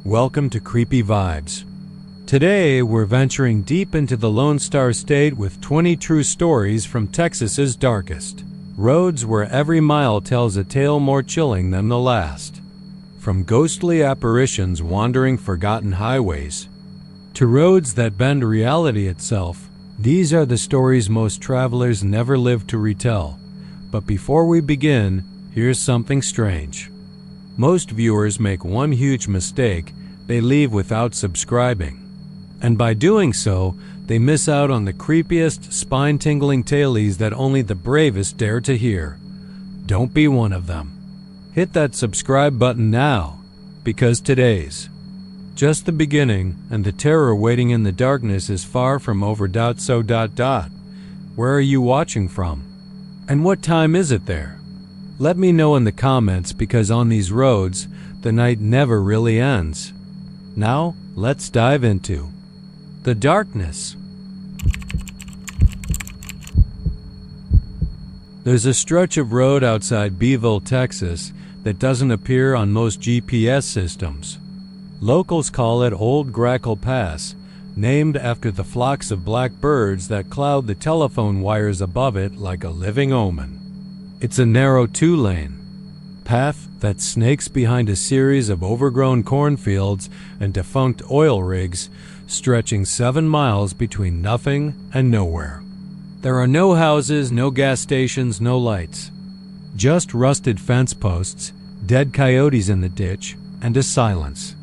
Welcome to Creepy Vibes. Today, we're venturing deep into the Lone Star State with 20 true stories from Texas's darkest. Roads where every mile tells a tale more chilling than the last. From ghostly apparitions wandering forgotten highways, to roads that bend reality itself, these are the stories most travelers never live to retell. But before we begin, here's something strange. Most viewers make one huge mistake: they leave without subscribing. And by doing so, they miss out on the creepiest, spine-tingling tales that only the bravest dare to hear. Don't be one of them. Hit that subscribe button now, because today's just the beginning, and the terror waiting in the darkness is far from over. So. Where are you watching from? And what time is it there? Let me know in the comments, because on these roads, the night never really ends. Now, let's dive into the darkness. There's a stretch of road outside Beeville, Texas, that doesn't appear on most GPS systems. Locals call it Old Grackle Pass, named after the flocks of black birds that cloud the telephone wires above it like a living omen. It's a narrow two-lane path that snakes behind a series of overgrown cornfields and defunct oil rigs, stretching 7 miles between nothing and nowhere. There are no houses, no gas stations, no lights. Just rusted fence posts, dead coyotes in the ditch, and a silence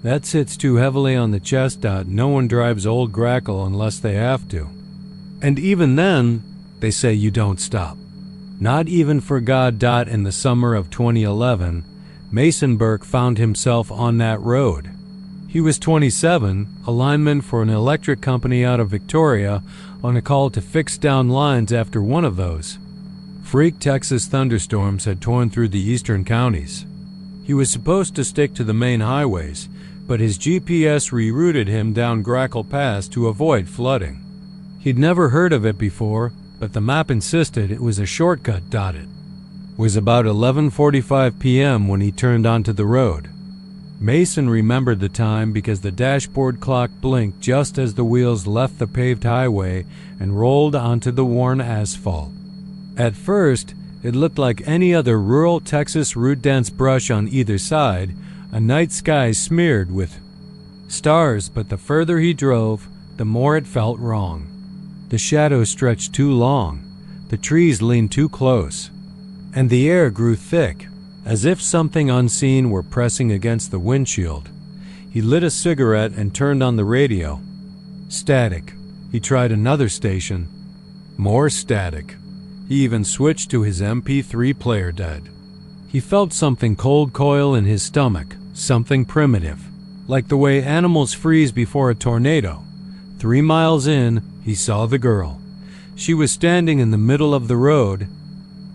that sits too heavily on the chest. No one drives Old Grackle unless they have to. And even then, they say you don't stop. Not even for God. In the summer of 2011, Mason Burke found himself on that road. He was 27, a lineman for an electric company out of Victoria, on a call to fix down lines after one of those freak Texas thunderstorms had torn through the eastern counties. He was supposed to stick to the main highways, but his GPS rerouted him down Grackle Pass to avoid flooding. He'd never heard of it before, but the map insisted it was a shortcut. It was about 11:45 p.m. when he turned onto the road. Mason remembered the time because the dashboard clock blinked just as the wheels left the paved highway and rolled onto the worn asphalt. At first, it looked like any other rural Texas root-dense brush on either side, a night sky smeared with stars, but the further he drove, the more it felt wrong. The shadows stretched too long, the trees leaned too close, and the air grew thick, as if something unseen were pressing against the windshield. He lit a cigarette and turned on the radio. Static. He tried another station. More static. He even switched to his MP3 player. He felt something cold coil in his stomach, something primitive, like the way animals freeze before a tornado. 3 miles in, he saw the girl. She was standing in the middle of the road,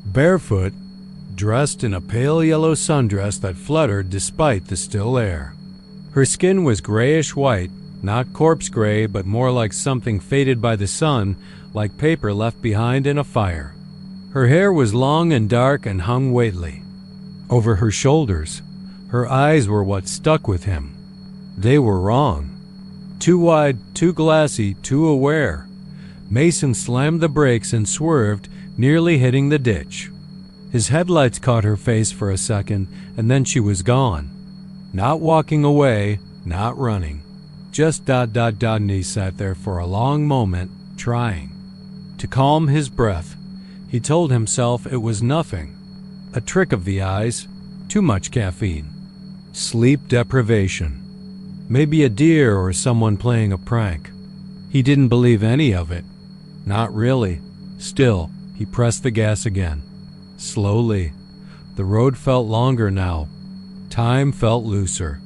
barefoot, dressed in a pale yellow sundress that fluttered despite the still air. Her skin was grayish-white, not corpse gray, but more like something faded by the sun, like paper left behind in a fire. Her hair was long and dark and hung weightily over her shoulders. Her eyes were what stuck with him. They were wrong. Too wide, too glassy, too aware. Mason slammed the brakes and swerved, nearly hitting the ditch. His headlights caught her face for a second, and then she was gone. Not walking away, not running. Just ... and he sat there for a long moment, trying to calm his breath. He told himself it was nothing. A trick of the eyes, too much caffeine, sleep deprivation. Maybe a deer or someone playing a prank. He didn't believe any of it. Not really. Still, he pressed the gas again. Slowly. The road felt longer now. Time felt looser.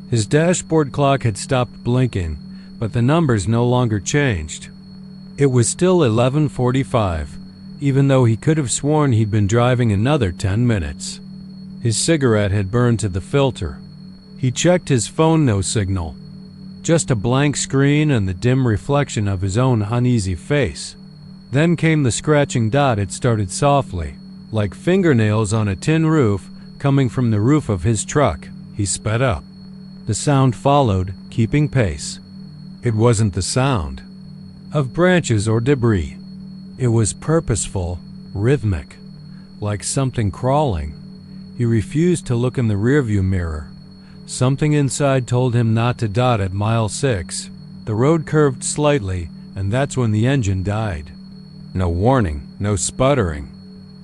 His dashboard clock had stopped blinking, but the numbers no longer changed. It was still 11:45, even though he could have sworn he'd been driving another 10 minutes. His cigarette had burned to the filter. He checked his phone, no signal. Just a blank screen and the dim reflection of his own uneasy face. Then came the scratching. It started softly, like fingernails on a tin roof, coming from the roof of his truck. He sped up. The sound followed, keeping pace. It wasn't the sound of branches or debris. It was purposeful, rhythmic, like something crawling. He refused to look in the rearview mirror. Something inside told him not to dot at mile 6. The road curved slightly, and that's when the engine died. No warning, no sputtering.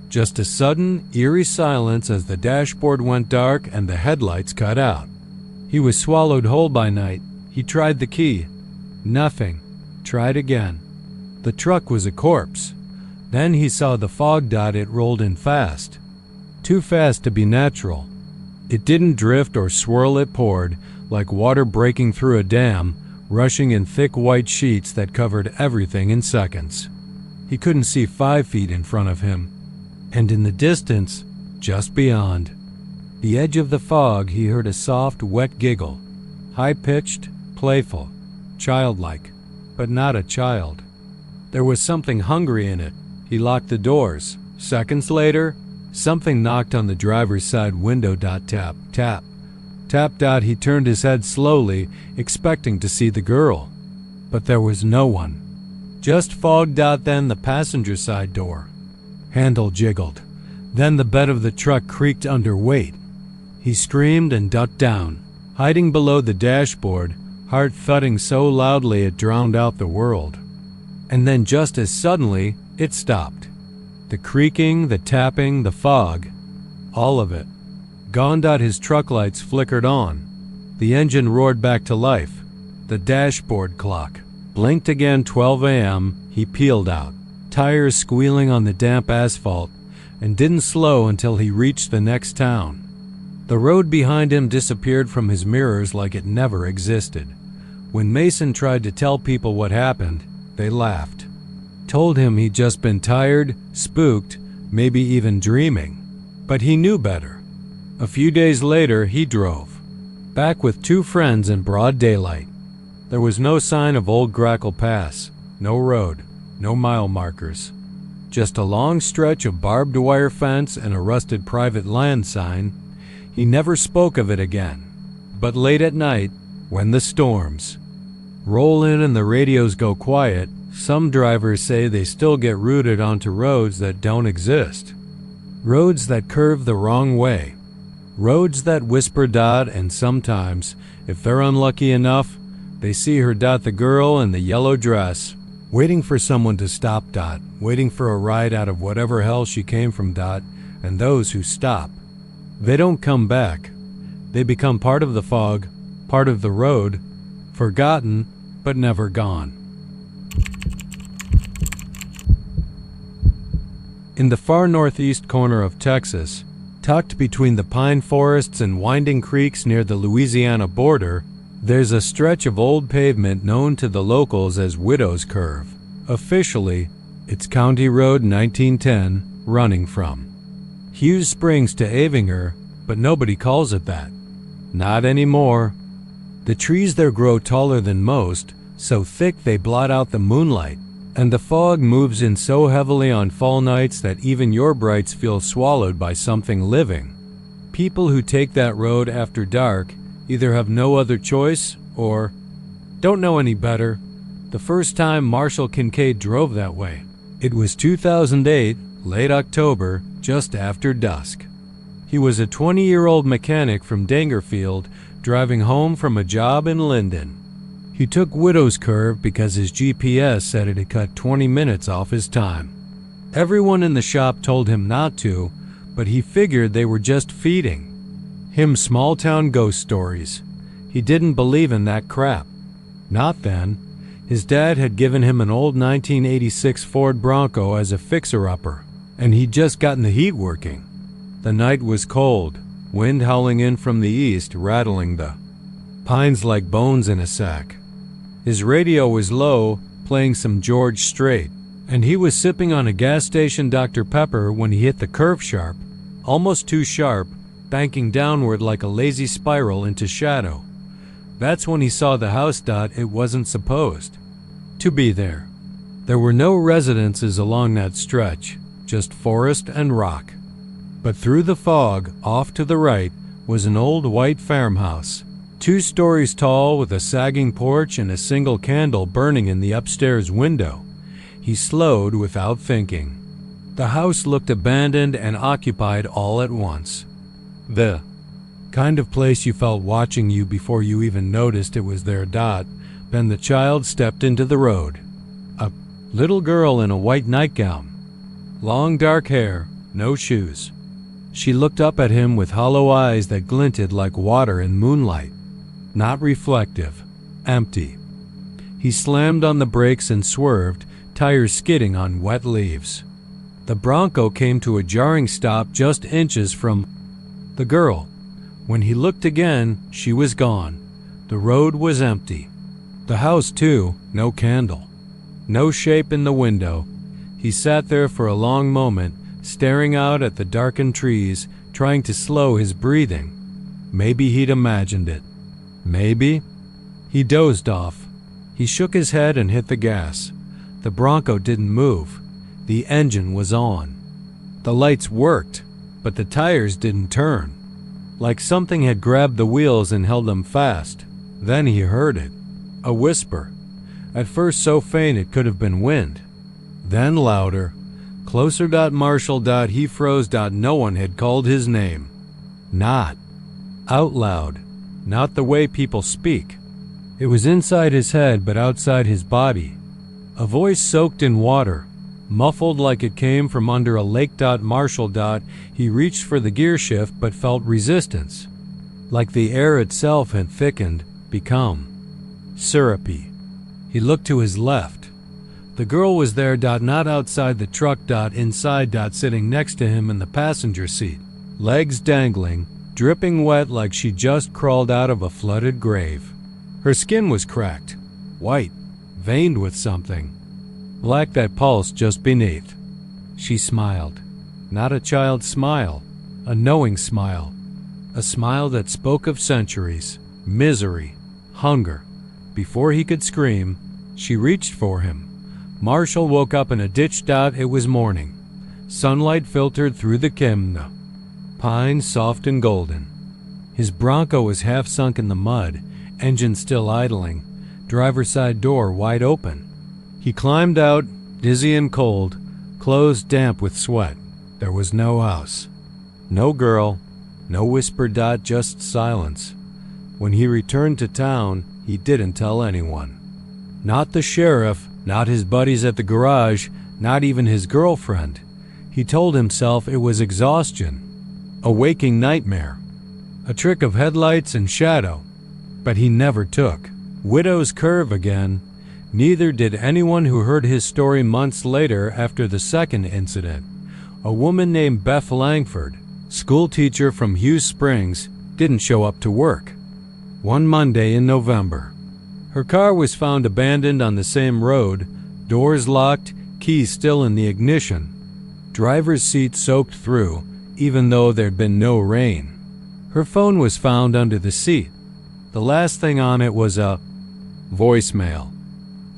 Just a sudden, eerie silence as the dashboard went dark and the headlights cut out. He was swallowed whole by night. He tried the key. Nothing. Tried again. The truck was a corpse. Then he saw the fog dot. It rolled in fast. Too fast to be natural. It didn't drift or swirl. It poured, like water breaking through a dam, rushing in thick white sheets that covered everything in seconds. He couldn't see 5 feet in front of him. And in the distance, just beyond the edge of the fog, he heard a soft, wet giggle. High-pitched, playful, childlike, but not a child. There was something hungry in it. He locked the doors. Seconds later, something knocked on the driver's side window. Tap, tap. Tap. He turned his head slowly, expecting to see the girl. But there was no one. Just fog. Then the passenger side door handle jiggled. Then the bed of the truck creaked under weight. He screamed and ducked down, hiding below the dashboard, heart thudding so loudly it drowned out the world. And then just as suddenly, it stopped. The creaking, the tapping, the fog, all of it gone. His truck lights flickered on. The engine roared back to life. The dashboard clock blinked again. 12 a.m. He peeled out, tires squealing on the damp asphalt, and didn't slow until he reached the next town. The road behind him disappeared from his mirrors like it never existed. When Mason tried to tell people what happened, they laughed. Told him he'd just been tired, spooked, maybe even dreaming. But he knew better. A few days later, he drove back with 2 friends in broad daylight. There was no sign of Old Grackle Pass, no road, no mile markers. Just a long stretch of barbed wire fence and a rusted private land sign. He never spoke of it again. But late at night, when the storms roll in and the radios go quiet, some drivers say they still get routed onto roads that don't exist. Roads that curve the wrong way. Roads that whisper. And sometimes, if they're unlucky enough, they see her. The girl in the yellow dress, waiting for someone to stop. Waiting for a ride out of whatever hell she came from. And those who stop, they don't come back. They become part of the fog, part of the road, forgotten but never gone. In the far northeast corner of Texas, tucked between the pine forests and winding creeks near the Louisiana border, there's a stretch of old pavement known to the locals as Widow's Curve. Officially, it's County Road 1910, running from Hughes Springs to Avinger, but nobody calls it that. Not anymore. The trees there grow taller than most, so thick they blot out the moonlight, and the fog moves in so heavily on fall nights that even your brights feel swallowed by something living. People who take that road after dark either have no other choice or don't know any better. The first time Marshall Kincaid drove that way, it was 2008, late October, just after dusk. He was a 20-year-old mechanic from Dangerfield driving home from a job in Linden. He took Widow's Curve because his GPS said it had cut 20 minutes off his time. Everyone in the shop told him not to, but he figured they were just feeding him small-town ghost stories. He didn't believe in that crap. Not then. His dad had given him an old 1986 Ford Bronco as a fixer-upper, and he'd just gotten the heat working. The night was cold, wind howling in from the east, rattling the pines like bones in a sack. His radio was low, playing some George Strait, and he was sipping on a gas station Dr. Pepper when he hit the curve sharp, almost too sharp, banking downward like a lazy spiral into shadow. That's when he saw the house. It wasn't supposed to be there. There were no residences along that stretch, just forest and rock. But through the fog, off to the right, was an old white farmhouse. 2 stories tall with a sagging porch and a single candle burning in the upstairs window. He slowed without thinking. The house looked abandoned and occupied all at once. The kind of place you felt watching you before you even noticed it was there. Then the child stepped into the road. A little girl in a white nightgown. Long dark hair, no shoes. She looked up at him with hollow eyes that glinted like water in moonlight. Not reflective, empty. He slammed on the brakes and swerved, tires skidding on wet leaves. The Bronco came to a jarring stop just inches from the girl. When he looked again, she was gone. The road was empty. The house, too, no candle. No shape in the window. He sat there for a long moment, staring out at the darkened trees, trying to slow his breathing. Maybe he'd imagined it. Maybe. He dozed off. He shook his head and hit the gas. The Bronco didn't move. The engine was on. The lights worked, but the tires didn't turn. Like something had grabbed the wheels and held them fast. Then he heard it. A whisper. At first so faint it could have been wind. Then louder. Closer. Marshall. He froze. No one had called his name. Not out loud. Not the way people speak. It was inside his head but outside his body. A voice soaked in water, muffled like it came from under a lake. Marshall. He reached for the gear shift but felt resistance. Like the air itself had thickened, become syrupy. He looked to his left. The girl was there. Not outside the truck. Inside. Sitting next to him in the passenger seat. Legs dangling, dripping wet like she just crawled out of a flooded grave. Her skin was cracked, white, veined with something. Black that pulsed just beneath. She smiled. Not a child's smile, a knowing smile. A smile that spoke of centuries, misery, hunger. Before he could scream, she reached for him. Marshall woke up in a ditch. It was morning. Sunlight filtered through the chimney. Pines soft and golden. His Bronco was half sunk in the mud, engine still idling, driver's side door wide open. He climbed out, dizzy and cold, clothes damp with sweat. There was no house. No girl. No whisper. Just silence. When he returned to town, he didn't tell anyone. Not the sheriff, not his buddies at the garage, not even his girlfriend. He told himself it was exhaustion. A waking nightmare. A trick of headlights and shadow. But he never took. Widow's curve again. Neither did anyone who heard his story months later after the second incident. A woman named Beth Langford, schoolteacher from Hughes Springs, didn't show up to work. One Monday in November. Her car was found abandoned on the same road, doors locked, keys still in the ignition. Driver's seat soaked through, even though there'd been no rain. Her phone was found under the seat. The last thing on it was a voicemail.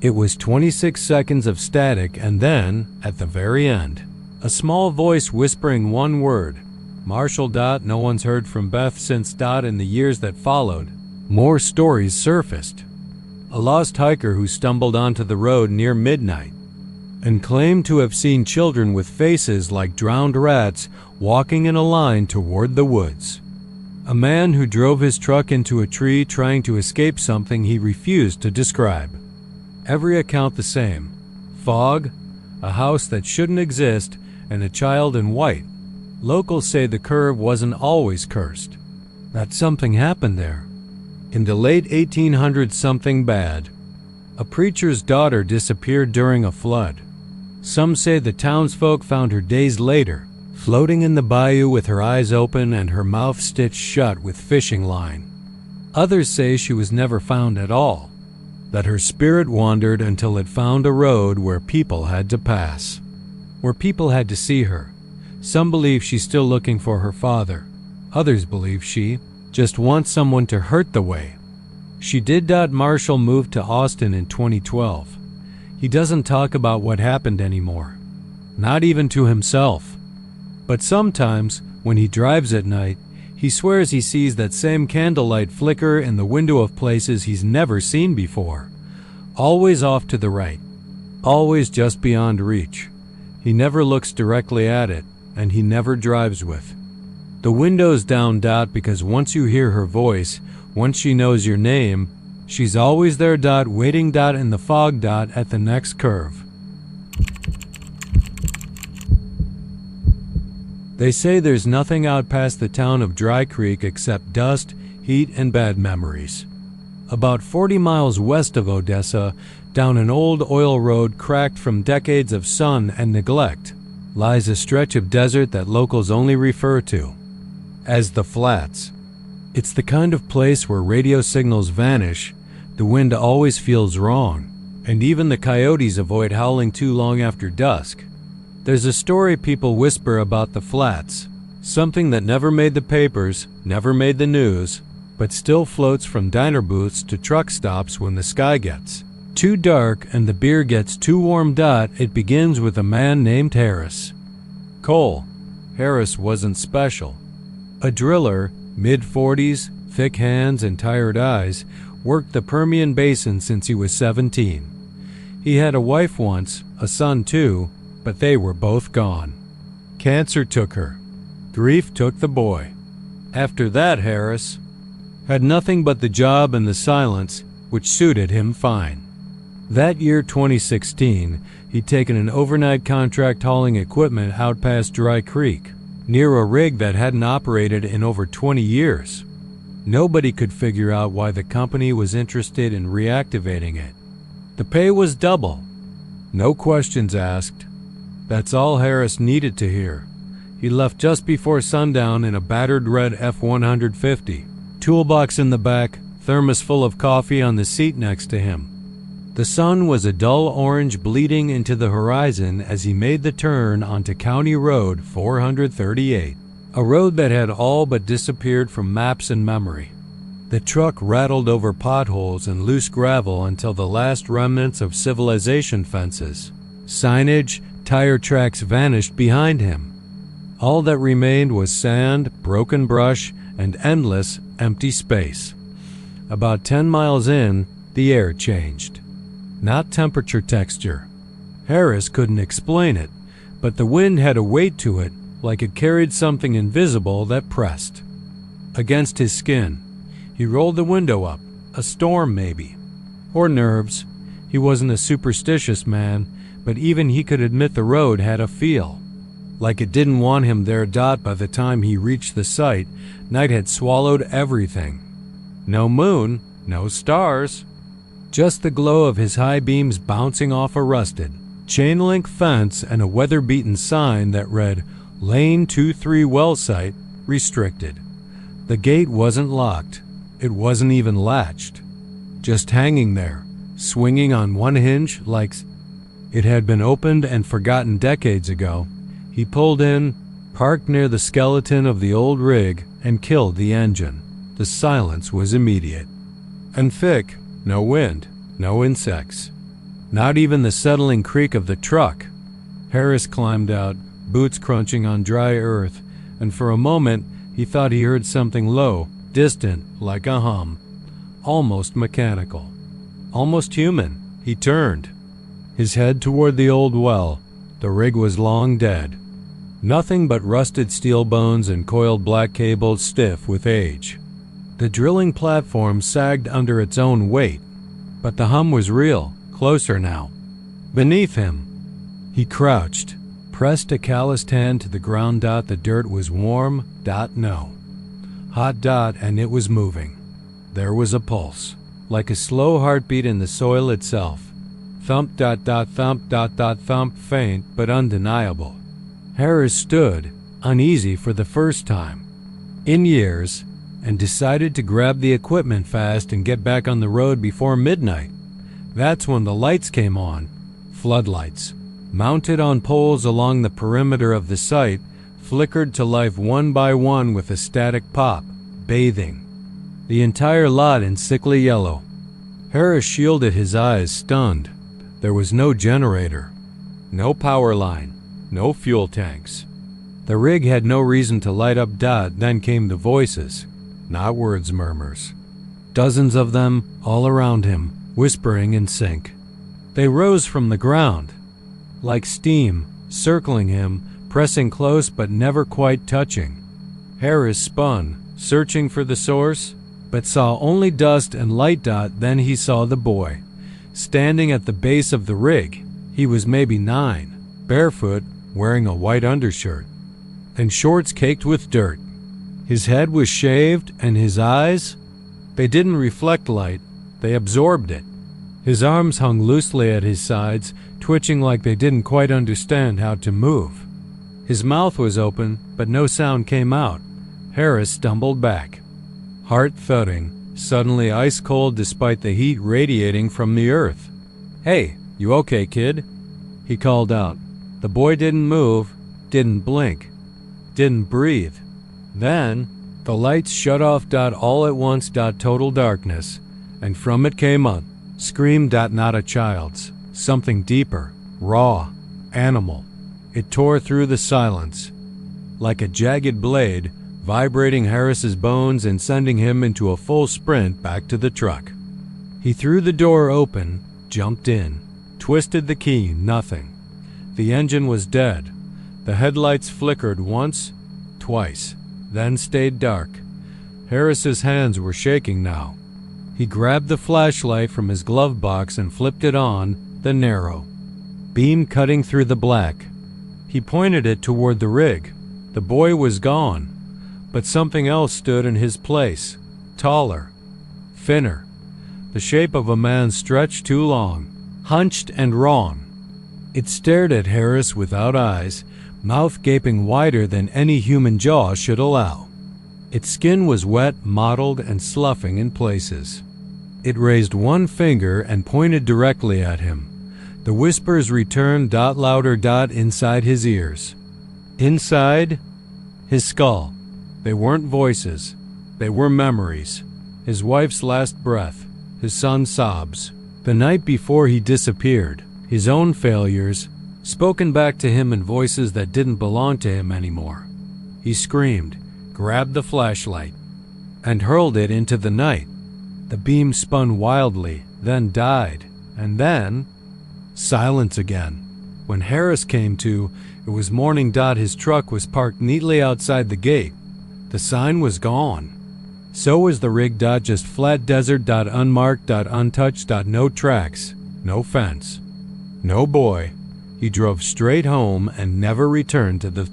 It was 26 seconds of static and then, at the very end, a small voice whispering one word. Marshall. No one's heard from Beth since. In the years that followed, more stories surfaced. A lost hiker who stumbled onto the road near midnight and claimed to have seen children with faces like drowned rats walking in a line toward the woods. A man who drove his truck into a tree trying to escape something he refused to describe. Every account the same. Fog, a house that shouldn't exist, and a child in white. Locals say the curve wasn't always cursed. That something happened there. In the late 1800s, something bad. A preacher's daughter disappeared during a flood. Some say the townsfolk found her days later, floating in the bayou with her eyes open and her mouth stitched shut with fishing line. Others say she was never found at all, that her spirit wandered until it found a road where people had to pass, where people had to see her. Some believe she's still looking for her father. Others believe she just wants someone to hurt the way she did. Marshall moved to Austin in 2012. He doesn't talk about what happened anymore, not even to himself. But sometimes, when he drives at night, He swears he sees that same candlelight flicker in the window of places he's never seen before. Always off to the right. Always just beyond reach. He never looks directly at it, and he never drives with. The window's down dot because once you hear her voice, once she knows your name, she's always there dot, waiting dot in the fog dot at the next curve. They say there's nothing out past the town of Dry Creek except dust, heat, and bad memories. About 40 miles west of Odessa, down an old oil road cracked from decades of sun and neglect, lies a stretch of desert that locals only refer to as the Flats. It's the kind of place where radio signals vanish, the wind always feels wrong, and even the coyotes avoid howling too long after dusk. There's a story people whisper about the Flats, something that never made the papers, never made the news, but still floats from diner booths to truck stops when the sky gets too dark and the beer gets too warm. It begins with a man named Harris. Cole. Harris wasn't special. A driller, mid-40s, thick hands and tired eyes, worked the Permian Basin since he was 17. He had a wife once, a son too, but they were both gone. Cancer took her. Grief took the boy. After that, Harris had nothing but the job and the silence, which suited him fine. That year, 2016, he'd taken an overnight contract hauling equipment out past Dry Creek, near a rig that hadn't operated in over 20 years. Nobody could figure out why the company was interested in reactivating it. The pay was double. No questions asked. That's all Harris needed to hear. He left just before sundown in a battered red F-150, toolbox in the back, thermos full of coffee on the seat next to him. The sun was a dull orange bleeding into the horizon as he made the turn onto County Road 438, a road that had all but disappeared from maps and memory. The truck rattled over potholes and loose gravel until the last remnants of civilization fences, signage, tire tracks vanished behind him. All that remained was sand, broken brush, and endless, empty space. About 10 miles in, the air changed. Not temperature texture. Harris couldn't explain it, but the wind had a weight to it, like it carried something invisible that pressed against his skin. He rolled the window up. A storm, maybe. Or nerves. He wasn't a superstitious man, but even he could admit the road had a feel. Like it didn't want him there. By the time he reached the site, night had swallowed everything. No moon, no stars. Just the glow of his high beams bouncing off a rusted chain-link fence and a weather-beaten sign that read, Lane 23 well site, restricted. The gate wasn't locked. It wasn't even latched. Just hanging there, swinging on one hinge like it had been opened and forgotten decades ago. He pulled in, parked near the skeleton of the old rig, and killed the engine. The silence was immediate. And thick. No wind, no insects. Not even the settling creak of the truck. Harris climbed out, boots crunching on dry earth, and for a moment he thought he heard something low, distant, like a hum. Almost mechanical. Almost human. He turned, his head toward the old well. The rig was long dead. Nothing but rusted steel bones and coiled black cables stiff with age. The drilling platform sagged under its own weight, but the hum was real, closer now. Beneath him, he crouched, pressed a calloused hand to the ground. The dirt was warm. No. Hot. And it was moving. There was a pulse, like a slow heartbeat in the soil itself. Thump. Thump. Faint but undeniable. Harris stood, uneasy for the first time in years, and decided to grab the equipment fast and get back on the road before midnight. That's when the lights came on. Floodlights, mounted on poles along the perimeter of the site, flickered to life one by one with a static pop, bathing the entire lot in sickly yellow. Harris shielded his eyes, stunned. There was no generator, no power line, no fuel tanks. The rig had no reason to light up. Then came the voices, not words, murmurs. Dozens of them, all around him, whispering in sync. They rose from the ground, like steam, circling him, pressing close but never quite touching. Harris spun, searching for the source, but saw only dust and light. Then he saw the boy, standing at the base of the rig. He was maybe 9, barefoot, wearing a white undershirt and shorts caked with dirt. His head was shaved, and his eyes, they didn't reflect light, they absorbed it. His arms hung loosely at his sides, twitching like they didn't quite understand how to move. His mouth was open, but no sound came out. Harris stumbled back, heart thudding, suddenly ice cold despite the heat radiating from the earth. "Hey, you okay, kid?" he called out. The boy didn't move, didn't blink, didn't breathe. Then the lights shut off. All at once. Total darkness, and from it came a scream. Not a child's, something deeper, raw, animal. It tore through the silence like a jagged blade, vibrating Harris's bones and sending him into a full sprint back to the truck. He threw the door open, jumped in, twisted the key. Nothing. The engine was dead. The headlights flickered once, twice, then stayed dark. Harris's hands were shaking now. He grabbed the flashlight from his glove box and flipped it on, the narrow beam cutting through the black. He pointed it toward the rig. The boy was gone, but something else stood in his place, taller, thinner, the shape of a man stretched too long, hunched and wrong. It stared at Harris without eyes, mouth gaping wider than any human jaw should allow. Its skin was wet, mottled, and sloughing in places. It raised one finger and pointed directly at him. The whispers returned. Louder. Inside his ears. Inside his skull. They weren't voices. They were memories. His wife's last breath. His son's sobs. The night before he disappeared. His own failures, spoken back to him in voices that didn't belong to him anymore. He screamed, grabbed the flashlight, and hurled it into the night. The beam spun wildly, then died, and then silence again. When Harris came to, it was morning. His truck was parked neatly outside the gate. The sign was gone. So was the rig. Just flat desert. Unmarked. Untouched. No tracks, no fence, no boy. He drove straight home and never returned to the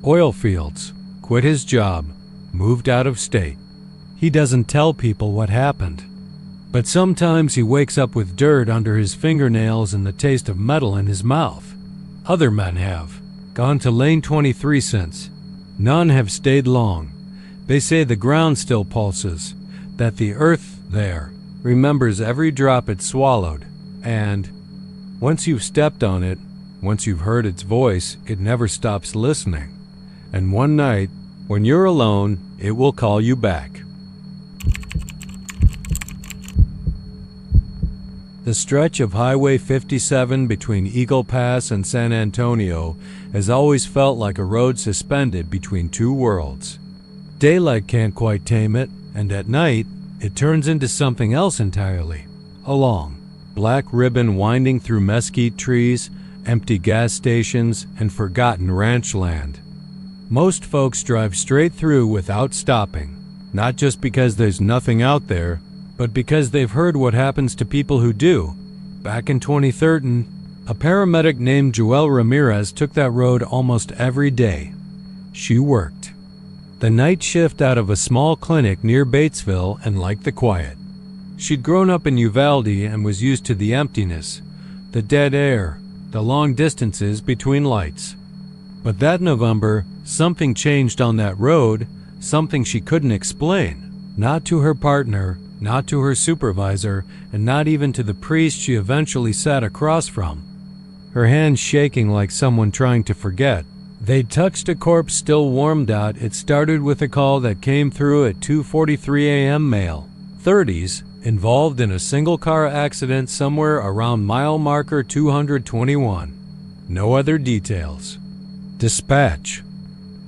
oil fields, quit his job, moved out of state. He doesn't tell people what happened, but sometimes he wakes up with dirt under his fingernails and the taste of metal in his mouth. Other men have gone to lane 23 since. None have stayed long. They say the ground still pulses, that the earth there remembers every drop it swallowed, and once you've stepped on it, once you've heard its voice, it never stops listening. And one night, when you're alone, it will call you back. The stretch of Highway 57 between Eagle Pass and San Antonio has always felt like a road suspended between two worlds. Daylight can't quite tame it, and at night, it turns into something else entirely. A long, black ribbon winding through mesquite trees, empty gas stations, and forgotten ranch land. Most folks drive straight through without stopping, not just because there's nothing out there, but because they've heard what happens to people who do. Back in 2013, a paramedic named Joelle Ramirez took that road almost every day. She worked the night shift out of a small clinic near Batesville and liked the quiet. She'd grown up in Uvalde and was used to the emptiness, the dead air, the long distances between lights. But that November, something changed on that road, something she couldn't explain. Not to her partner, not to her supervisor, and not even to the priest she eventually sat across from. Her hands shaking like someone trying to forget. They'd touched a corpse still warm. It started with a call that came through at 2:43 a.m. male, 30s, involved in a single-car accident somewhere around mile marker 221. No other details. Dispatch.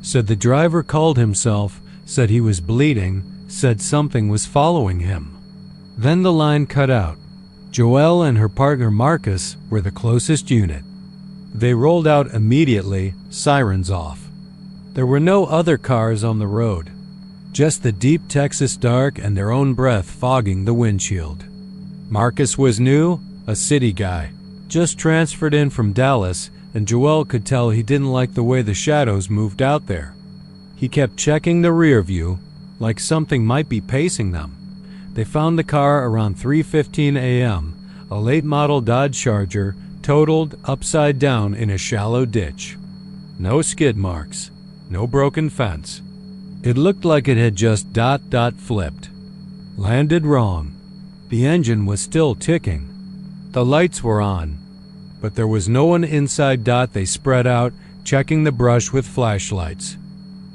Said the driver called himself, said he was bleeding, said something was following him. Then the line cut out. Joelle and her partner Marcus were the closest unit. They rolled out immediately, sirens off. There were no other cars on the road, just the deep Texas dark and their own breath fogging the windshield. Marcus was new, a city guy, just transferred in from Dallas, and Joelle could tell he didn't like the way the shadows moved out there. He kept checking the rear view, like something might be pacing them. They found the car around 3:15 a.m., a late model Dodge Charger, totaled upside down in a shallow ditch. No skid marks, no broken fence. It looked like it had just flipped. Landed wrong. The engine was still ticking. The lights were on, but there was no one inside. They spread out, checking the brush with flashlights.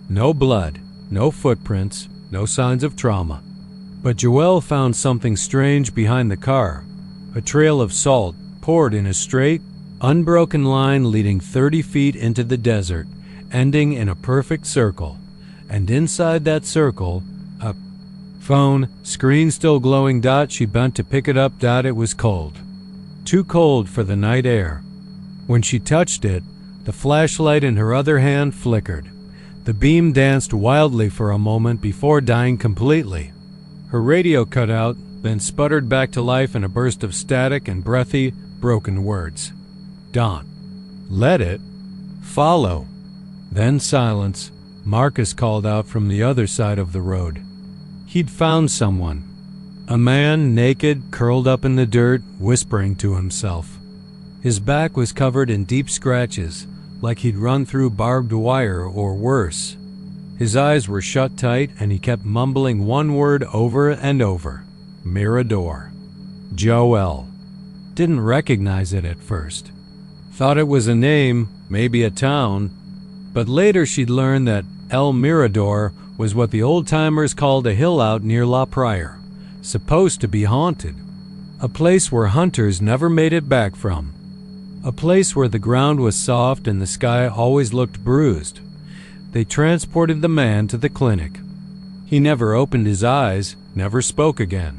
No blood, no footprints, no signs of trauma. But Joelle found something strange behind the car. A trail of salt poured in a straight, unbroken line leading 30 feet into the desert, ending in a perfect circle. And inside that circle, a phone, screen still glowing. She bent to pick it up. It was cold. Too cold for the night air. When she touched it, the flashlight in her other hand flickered. The beam danced wildly for a moment before dying completely. Her radio cut out, then sputtered back to life in a burst of static and breathy, broken words. Don. Let it. Follow. Then silence. Marcus called out from the other side of the road. He'd found someone. A man, naked, curled up in the dirt, whispering to himself. His back was covered in deep scratches, like he'd run through barbed wire or worse. His eyes were shut tight, and he kept mumbling one word over and over. Mirador. Joelle. Didn't recognize it at first. Thought it was a name, maybe a town, but later she'd learned that El Mirador was what the old-timers called a hill out near La Pryor, supposed to be haunted. A place where hunters never made it back from. A place where the ground was soft and the sky always looked bruised. They transported the man to the clinic. He never opened his eyes, never spoke again.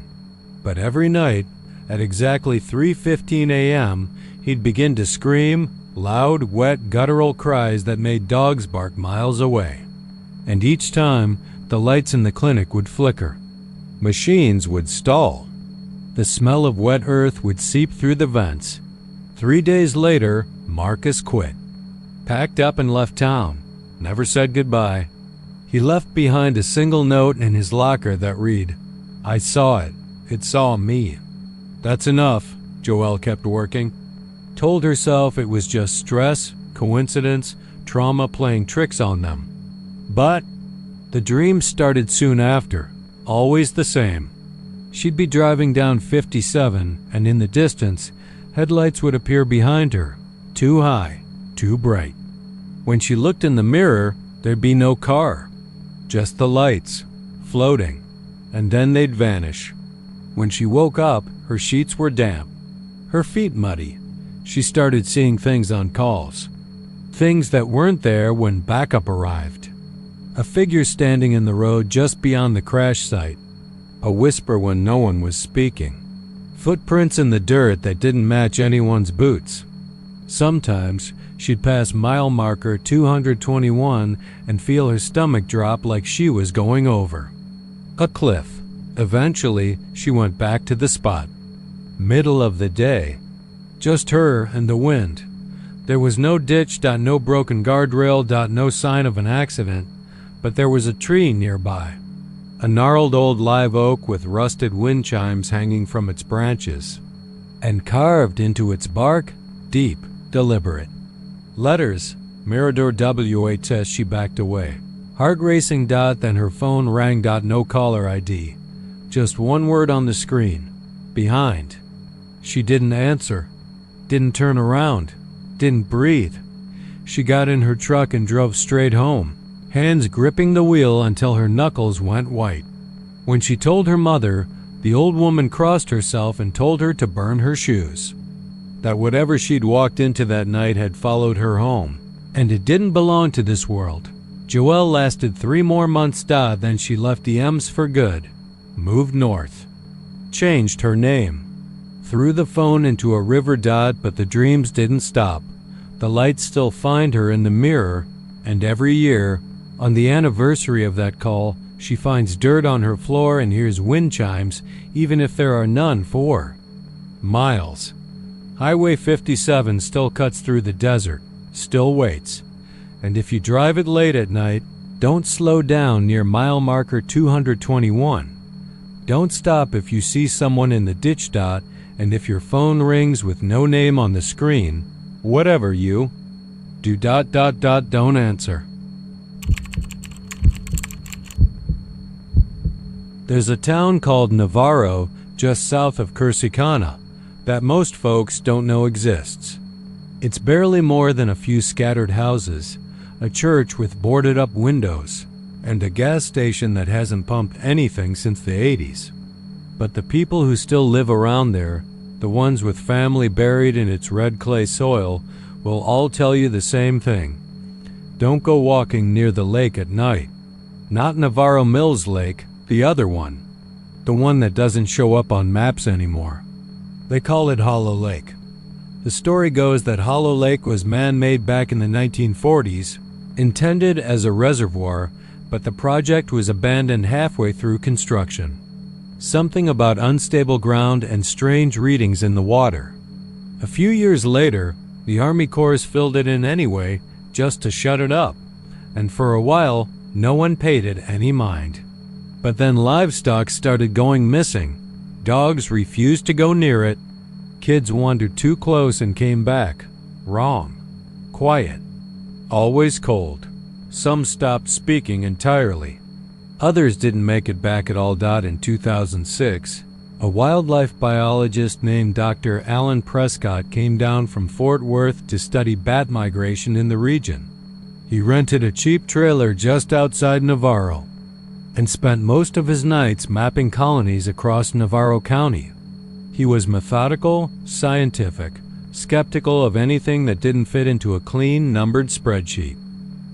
But every night, at exactly 3:15 a.m., he'd begin to scream, loud, wet, guttural cries that made dogs bark miles away. And each time, the lights in the clinic would flicker. Machines would stall. The smell of wet earth would seep through the vents. 3 days later, Marcus quit. Packed up and left town. Never said goodbye. He left behind a single note in his locker that read, "I saw it. It saw me." That's enough, Joelle kept working. Told herself it was just stress, coincidence, trauma playing tricks on them. But the dream started soon after, always the same. She'd be driving down 57, and in the distance, headlights would appear behind her, too high, too bright. When she looked in the mirror, there'd be no car, just the lights, floating, and then they'd vanish. When she woke up, her sheets were damp, her feet muddy. She started seeing things on calls, things that weren't there when backup arrived. A figure standing in the road just beyond the crash site, a whisper when no one was speaking, footprints in the dirt that didn't match anyone's boots. Sometimes she'd pass mile marker 221 and feel her stomach drop like she was going over a cliff. Eventually, she went back to the spot. Middle of the day. Just her and the wind. There was no ditch, no broken guardrail, no sign of an accident, but there was a tree nearby. A gnarled old live oak with rusted wind chimes hanging from its branches. And carved into its bark, deep, deliberate. Letters, Mirador WHS. She backed away. Heart racing. Then her phone rang. No caller ID. Just one word on the screen. Behind. She didn't answer. Didn't turn around. Didn't breathe. She got in her truck and drove straight home, hands gripping the wheel until her knuckles went white. When she told her mother, the old woman crossed herself and told her to burn her shoes. That whatever she'd walked into that night had followed her home, and it didn't belong to this world. Joelle lasted 3 more months, then she left the M's for good, moved north, changed her name, threw the phone into a river, but the dreams didn't stop. The lights still find her in the mirror, and every year, on the anniversary of that call, she finds dirt on her floor and hears wind chimes, even if there are none for miles. Highway 57 still cuts through the desert, still waits. And if you drive it late at night, don't slow down near mile marker 221. Don't stop if you see someone in the ditch, and if your phone rings with no name on the screen, whatever you do, don't answer. There's a town called Navarro just south of Corsicana that most folks don't know exists. It's barely more than a few scattered houses, a church with boarded up windows, and a gas station that hasn't pumped anything since the 80s. But the people who still live around there, the ones with family buried in its red clay soil, will all tell you the same thing. Don't go walking near the lake at night. Not Navarro Mills Lake, the other one. The one that doesn't show up on maps anymore. They call it Hollow Lake. The story goes that Hollow Lake was man-made back in the 1940s, intended as a reservoir, but the project was abandoned halfway through construction. Something about unstable ground and strange readings in the water. A few years later, the Army Corps filled it in anyway, just to shut it up, and for a while, no one paid it any mind. But then livestock started going missing. Dogs refused to go near it. Kids wandered too close and came back. Wrong. Quiet. Always cold. Some stopped speaking entirely. Others didn't make it back at all. In 2006, a wildlife biologist named Dr. Alan Prescott came down from Fort Worth to study bat migration in the region. He rented a cheap trailer just outside Navarro and spent most of his nights mapping colonies across Navarro County. He was methodical, scientific, skeptical of anything that didn't fit into a clean, numbered spreadsheet.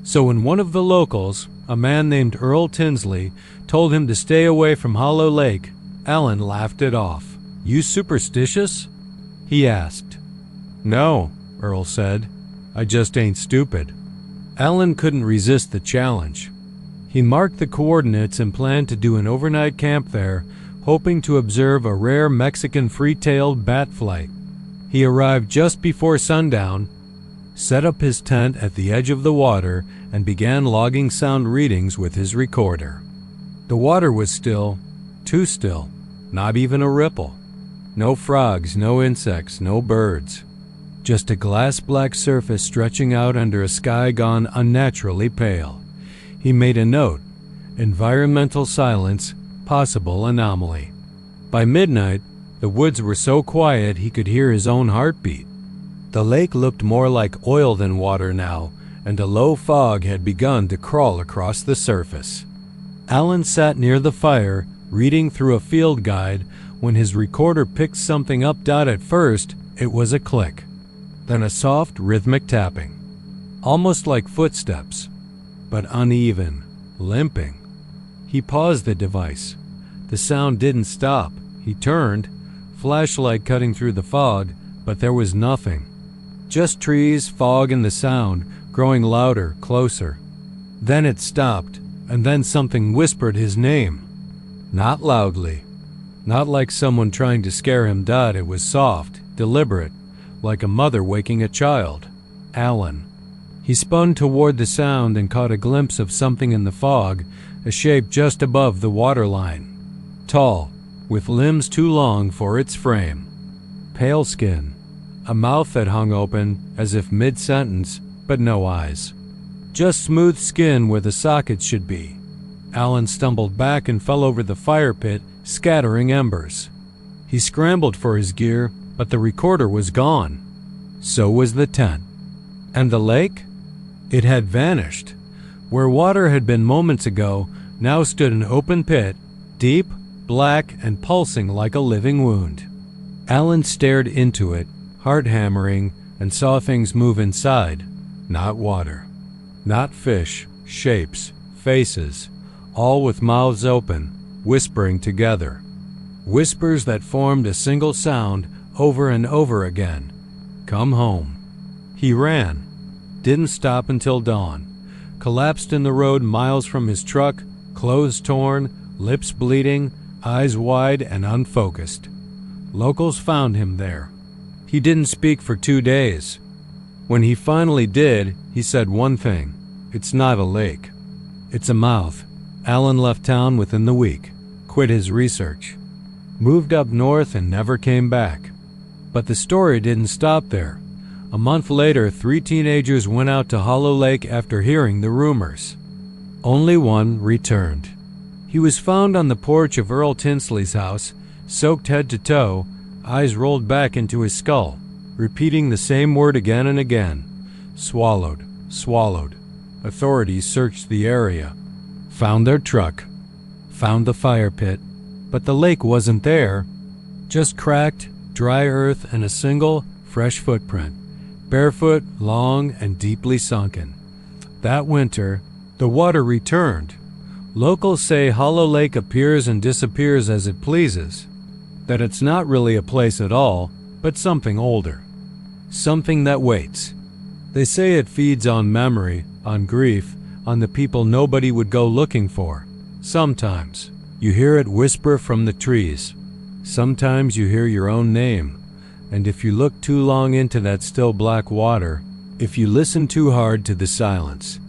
So when one of the locals, a man named Earl Tinsley, told him to stay away from Hollow Lake, Alan laughed it off. "You superstitious?" he asked. "No," Earl said. "I just ain't stupid." Alan couldn't resist the challenge. He marked the coordinates and planned to do an overnight camp there, hoping to observe a rare Mexican free-tailed bat flight. He arrived just before sundown, set up his tent at the edge of the water, and began logging sound readings with his recorder. The water was still, too still, not even a ripple. No frogs, no insects, no birds. Just a glass-black surface stretching out under a sky gone unnaturally pale. He made a note: environmental silence, possible anomaly. By midnight, the woods were so quiet he could hear his own heartbeat. The lake looked more like oil than water now, and a low fog had begun to crawl across the surface. Alan sat near the fire, reading through a field guide, when his recorder picked something up. At first, it was a click, then a soft, rhythmic tapping, almost like footsteps, but uneven, limping. He paused the device. The sound didn't stop. He turned, flashlight cutting through the fog, but there was nothing. Just trees, fog, and the sound, growing louder, closer. Then it stopped, and then something whispered his name. Not loudly, not like someone trying to scare him. It was soft, deliberate, like a mother waking a child. Alan. He spun toward the sound and caught a glimpse of something in the fog, a shape just above the waterline. Tall, with limbs too long for its frame. Pale skin. A mouth that hung open, as if mid-sentence, but no eyes. Just smooth skin where the sockets should be. Alan stumbled back and fell over the fire pit, scattering embers. He scrambled for his gear, but the recorder was gone. So was the tent. And the lake? It had vanished. Where water had been moments ago, now stood an open pit, deep, black, and pulsing like a living wound. Alan stared into it, heart hammering, and saw things move inside. Not water. Not fish, shapes, faces, all with mouths open, whispering together. Whispers that formed a single sound over and over again. Come home. He ran. Didn't stop until dawn. Collapsed in the road miles from his truck, clothes torn, lips bleeding, eyes wide and unfocused. Locals found him there. He didn't speak for 2 days. When he finally did, he said one thing. It's not a lake. It's a mouth. Alan left town within the week, quit his research, moved up north and never came back. But the story didn't stop there. A month later, 3 teenagers went out to Hollow Lake after hearing the rumors. Only one returned. He was found on the porch of Earl Tinsley's house, soaked head to toe, eyes rolled back into his skull, repeating the same word again and again. Swallowed, swallowed. Authorities searched the area, found their truck, found the fire pit, but the lake wasn't there. Just cracked, dry earth and a single, fresh footprint, barefoot, long, and deeply sunken. That winter, the water returned. Locals say Hollow Lake appears and disappears as it pleases, that it's not really a place at all, but something older, something that waits. They say it feeds on memory, on grief, on the people nobody would go looking for. Sometimes you hear it whisper from the trees. Sometimes you hear your own name. And if you look too long into that still black water, if you listen too hard to the silence,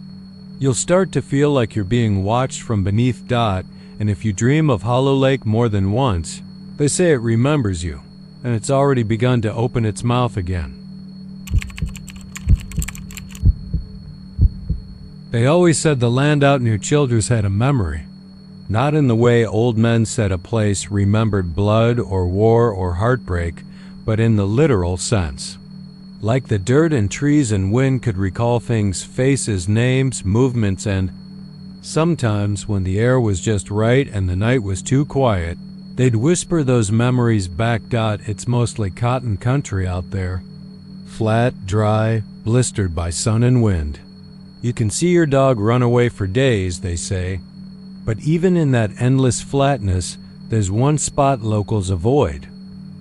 you'll start to feel like you're being watched from beneath Dot. And if you dream of Hollow Lake more than once, they say it remembers you, and it's already begun to open its mouth again. They always said the land out near Childers had a memory, not in the way old men said a place remembered blood or war or heartbreak, but in the literal sense. Like the dirt and trees and wind could recall things, faces, names, movements, and sometimes when the air was just right and the night was too quiet, they'd whisper those memories back. It's mostly cotton country out there. Flat, dry, blistered by sun and wind. You can see your dog run away for days, they say. But even in that endless flatness, there's one spot locals avoid.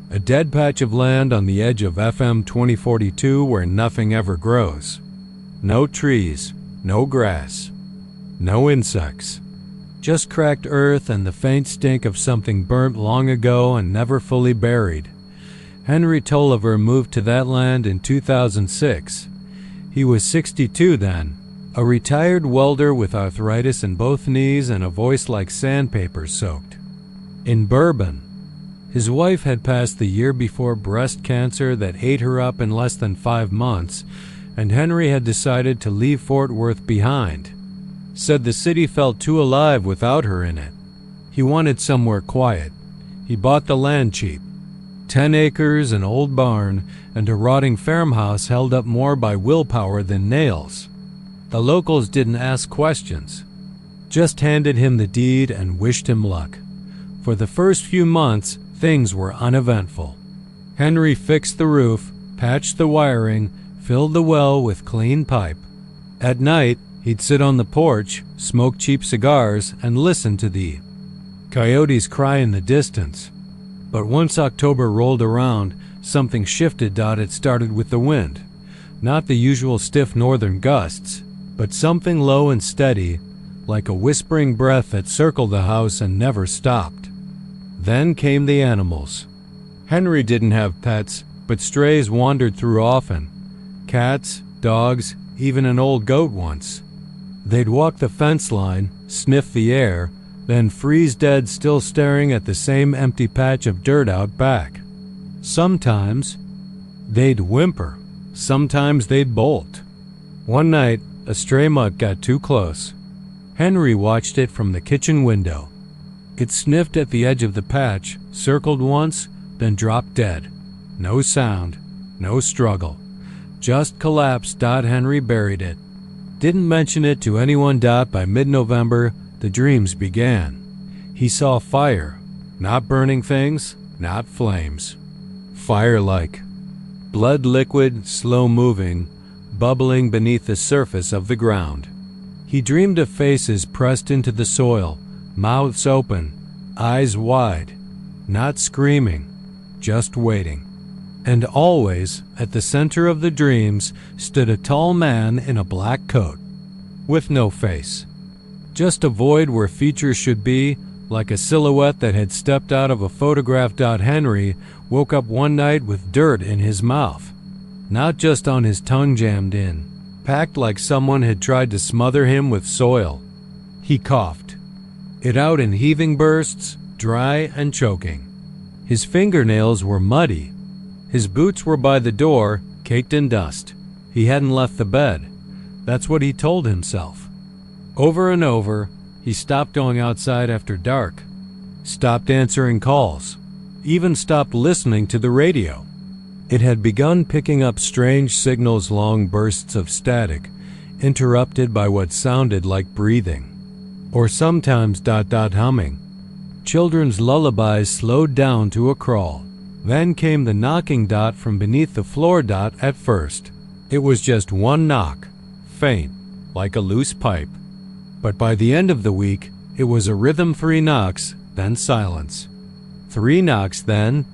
A dead patch of land on the edge of FM 2042 where nothing ever grows. No trees, no grass, no insects. Just cracked earth and the faint stink of something burnt long ago and never fully buried. Henry Tolliver moved to that land in 2006. He was 62 then, a retired welder with arthritis in both knees and a voice like sandpaper soaked in bourbon. His wife had passed the year before breast cancer that ate her up in less than 5 months, and Henry had decided to leave Fort Worth behind. Said the city felt too alive without her in it. He wanted somewhere quiet. He bought the land cheap. 10 acres, an old barn, and a rotting farmhouse held up more by willpower than nails. The locals didn't ask questions, just handed him the deed and wished him luck. For the first few months, things were uneventful. Henry fixed the roof, patched the wiring, filled the well with clean pipe. At night, he'd sit on the porch, smoke cheap cigars, and listen to the coyotes cry in the distance. But once October rolled around, something shifted. It started with the wind. Not the usual stiff northern gusts, but something low and steady, like a whispering breath that circled the house and never stopped. Then came the animals. Henry didn't have pets, but strays wandered through often. Cats, dogs, even an old goat once. They'd walk the fence line, sniff the air, then freeze dead still staring at the same empty patch of dirt out back. Sometimes they'd whimper, sometimes they'd bolt. One night, a stray mutt got too close. Henry watched it from the kitchen window. It sniffed at the edge of the patch, circled once, then dropped dead. No sound, no struggle. Just collapsed. Henry buried it. Didn't mention it to anyone. By mid-November, the dreams began. He saw fire, not burning things, not flames. Fire-like. Blood liquid, slow-moving, bubbling beneath the surface of the ground. He dreamed of faces pressed into the soil, mouths open, eyes wide, not screaming, just waiting. And always, at the center of the dreams, stood a tall man in a black coat, with no face. Just a void where features should be, like a silhouette that had stepped out of a photograph. Henry woke up one night with dirt in his mouth, not just on his tongue jammed in, packed like someone had tried to smother him with soil. He coughed it out in heaving bursts, dry and choking. His fingernails were muddy. His boots were by the door, caked in dust. He hadn't left the bed. That's what he told himself. Over and over, he stopped going outside after dark, stopped answering calls, even stopped listening to the radio. It had begun picking up strange signals, long bursts of static, interrupted by what sounded like breathing, or sometimes humming. Children's lullabies slowed down to a crawl. Then came the knocking from beneath the floor. At first, it was just one knock, faint, like a loose pipe. But by the end of the week, it was a rhythm: 3 knocks, then silence. 3 knocks, then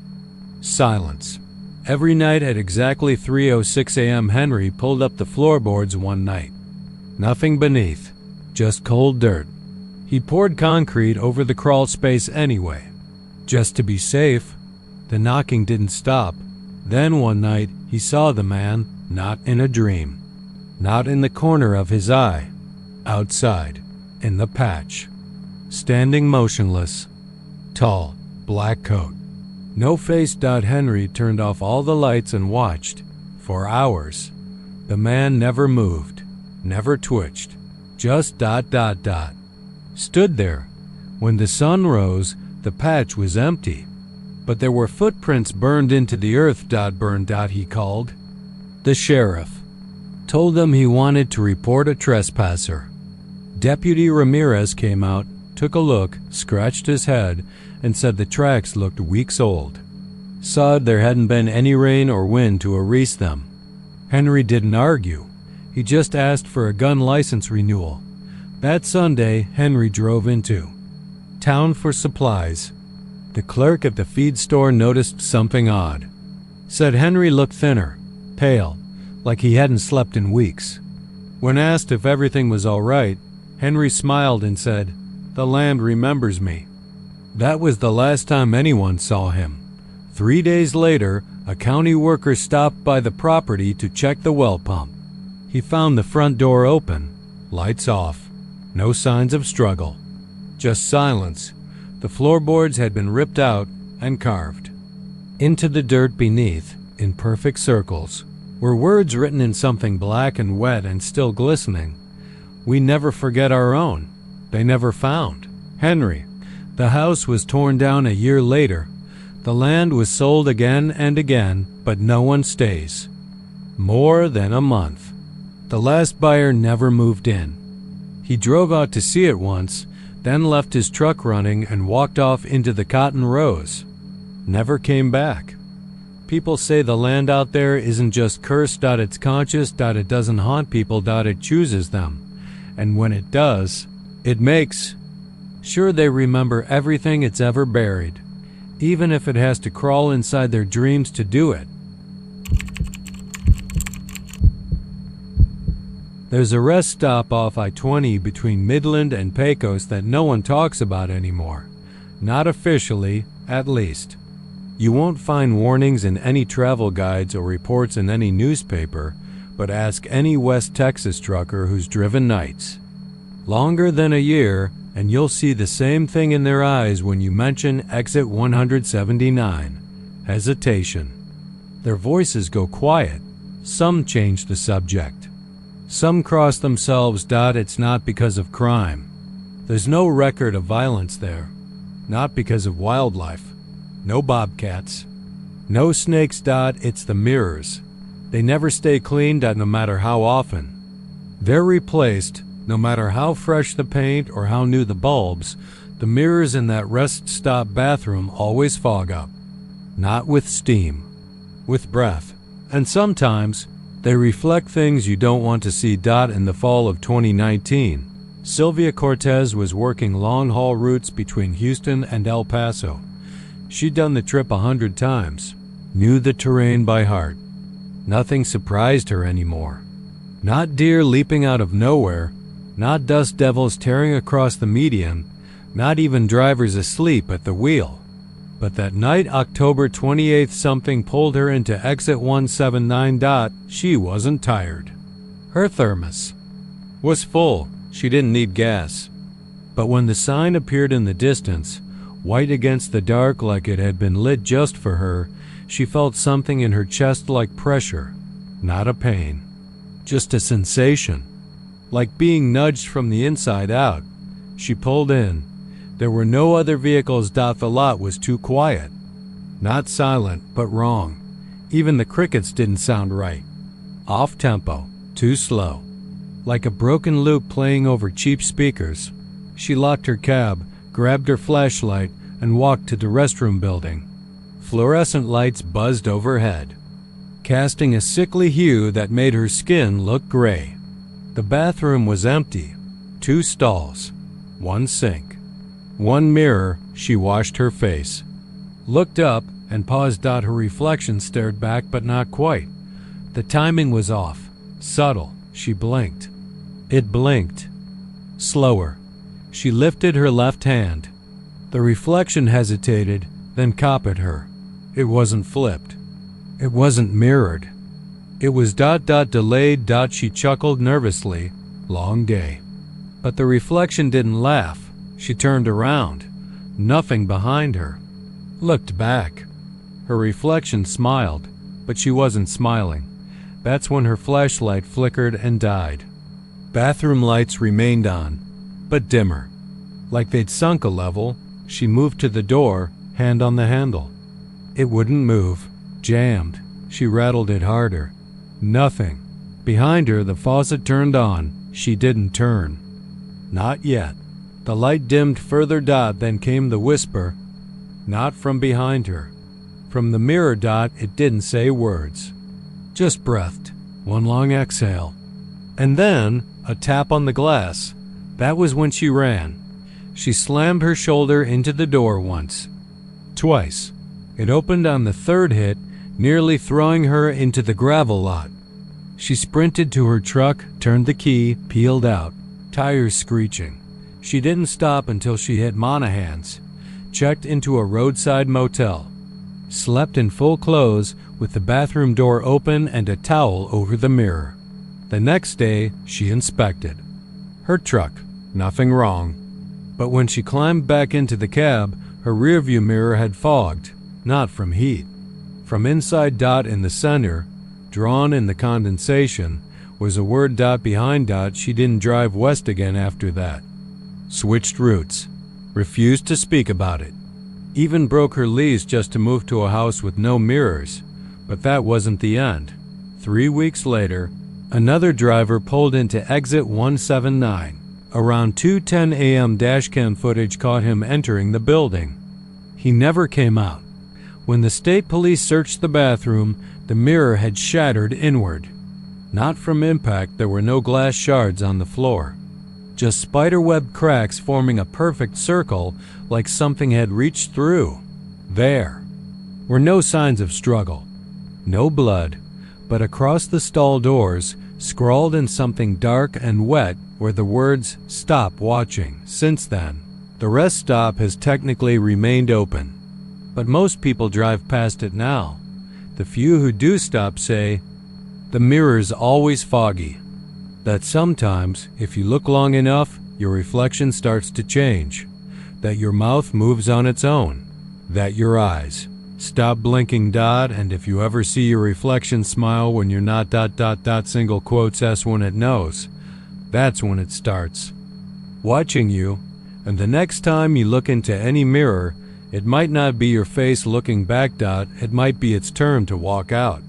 silence. Every night at exactly 3:06 a.m. Henry pulled up the floorboards one night. Nothing beneath, just cold dirt. He poured concrete over the crawl space anyway, just to be safe. The knocking didn't stop. Then one night he saw the man, not in a dream, not in the corner of his eye, outside, in the patch, standing motionless, tall, black coat, no face. Henry turned off all the lights and watched, for hours. The man never moved, never twitched, just stood there. When the sun rose, the patch was empty, but there were footprints burned into the earth. Burned. He called. The sheriff told them he wanted to report a trespasser. Deputy Ramirez came out, took a look, scratched his head, and said the tracks looked weeks old. Saw there hadn't been any rain or wind to erase them. Henry didn't argue. He just asked for a gun license renewal. That Sunday, Henry drove into town for supplies. The clerk at the feed store noticed something odd. Said Henry looked thinner, pale, like he hadn't slept in weeks. When asked if everything was all right, Henry smiled and said, "The land remembers me." That was the last time anyone saw him. 3 days later, a county worker stopped by the property to check the well pump. He found the front door open, lights off, no signs of struggle, just silence. The floorboards had been ripped out and carved. Into the dirt beneath, in perfect circles, were words written in something black and wet and still glistening. "We never forget our own. They never found Henry." The house was torn down a year later. The land was sold again and again, but no one stays more than a month. The last buyer never moved in. He drove out to see it once, then left his truck running and walked off into the cotton rows. Never came back. People say the land out there isn't just cursed. It's conscious. It doesn't haunt people. It chooses them. And when it does, it makes sure they remember everything it's ever buried, even if it has to crawl inside their dreams to do it. There's a rest stop off I-20 between Midland and Pecos that no one talks about anymore. Not officially, at least. You won't find warnings in any travel guides or reports in any newspaper, but ask any West Texas trucker who's driven nights longer than a year, and you'll see the same thing in their eyes when you mention exit 179. Hesitation. Their voices go quiet. Some change the subject. Some cross themselves. It's not because of crime. There's no record of violence there. Not because of wildlife. No bobcats. No snakes. It's the mirrors. They never stay clean. No matter how often they're replaced, no matter how fresh the paint or how new the bulbs, the mirrors in that rest stop bathroom always fog up. Not with steam, with breath. And sometimes They reflect things you don't want to see. In the fall of 2019, Sylvia Cortez was working long-haul routes between Houston and El Paso. She'd done the trip 100 times, knew the terrain by heart. Nothing surprised her anymore. Not deer leaping out of nowhere, not dust devils tearing across the median, not even drivers asleep at the wheel. But that night, October 28th, something pulled her into exit 179. She wasn't tired. Her thermos was full. She didn't need gas. But when the sign appeared in the distance, white against the dark like it had been lit just for her, she felt something in her chest like pressure. Not a pain. Just a sensation. Like being nudged from the inside out. She pulled in. There were no other vehicles. The lot was too quiet. Not silent, but wrong. Even the crickets didn't sound right. Off tempo, too slow. Like a broken loop playing over cheap speakers. She locked her cab, grabbed her flashlight, and walked to the restroom building. Fluorescent lights buzzed overhead, casting a sickly hue that made her skin look gray. The bathroom was empty. 2 stalls, 1 sink. 1 mirror. She washed her face, looked up, and paused. Her reflection stared back, but not quite. The timing was off, subtle. She blinked. It blinked. Slower. She lifted her left hand. The reflection hesitated, then copied her. It wasn't flipped. It wasn't mirrored. It was ... delayed. She chuckled nervously. Long day. But the reflection didn't laugh. She turned around. Nothing behind her. Looked back. Her reflection smiled, but she wasn't smiling. That's when her flashlight flickered and died. Bathroom lights remained on, but dimmer. Like they'd sunk a level. She moved to the door, hand on the handle. It wouldn't move. Jammed. She rattled it harder. Nothing. Behind her, the faucet turned on. She didn't turn. Not yet. The light dimmed further. Then came the whisper. Not from behind her. From the mirror. It didn't say words. Just breathed. 1 long exhale. And then, a tap on the glass. That was when she ran. She slammed her shoulder into the door once. Twice. It opened on the 3rd hit, nearly throwing her into the gravel lot. She sprinted to her truck, turned the key, peeled out, tires screeching. She didn't stop until she hit Monahan's, checked into a roadside motel, slept in full clothes with the bathroom door open and a towel over the mirror. The next day, she inspected her truck. Nothing wrong. But when she climbed back into the cab, her rearview mirror had fogged, not from heat. From inside. In the center, drawn in the condensation, was a word. Behind. She didn't drive west again after that. Switched routes. Refused to speak about it. Even broke her lease just to move to a house with no mirrors. But that wasn't the end. 3 weeks later, another driver pulled into exit 179. Around 2:10 a.m. dashcam footage caught him entering the building. He never came out. When the state police searched the bathroom, the mirror had shattered inward. Not from impact. There were no glass shards on the floor. Just spiderweb cracks forming a perfect circle, like something had reached through. There were no signs of struggle. No blood. But across the stall doors, scrawled in something dark and wet, were the words, "Stop watching." Since then, the rest stop has technically remained open. But most people drive past it now. The few who do stop say, the mirror's always foggy. That sometimes, if you look long enough, your reflection starts to change. That your mouth moves on its own. That your eyes stop blinking. And if you ever see your reflection smile when you're not ... single quotes S when it knows, that's when it starts watching you. And the next time you look into any mirror, it might not be your face looking back. It might be its turn to walk out.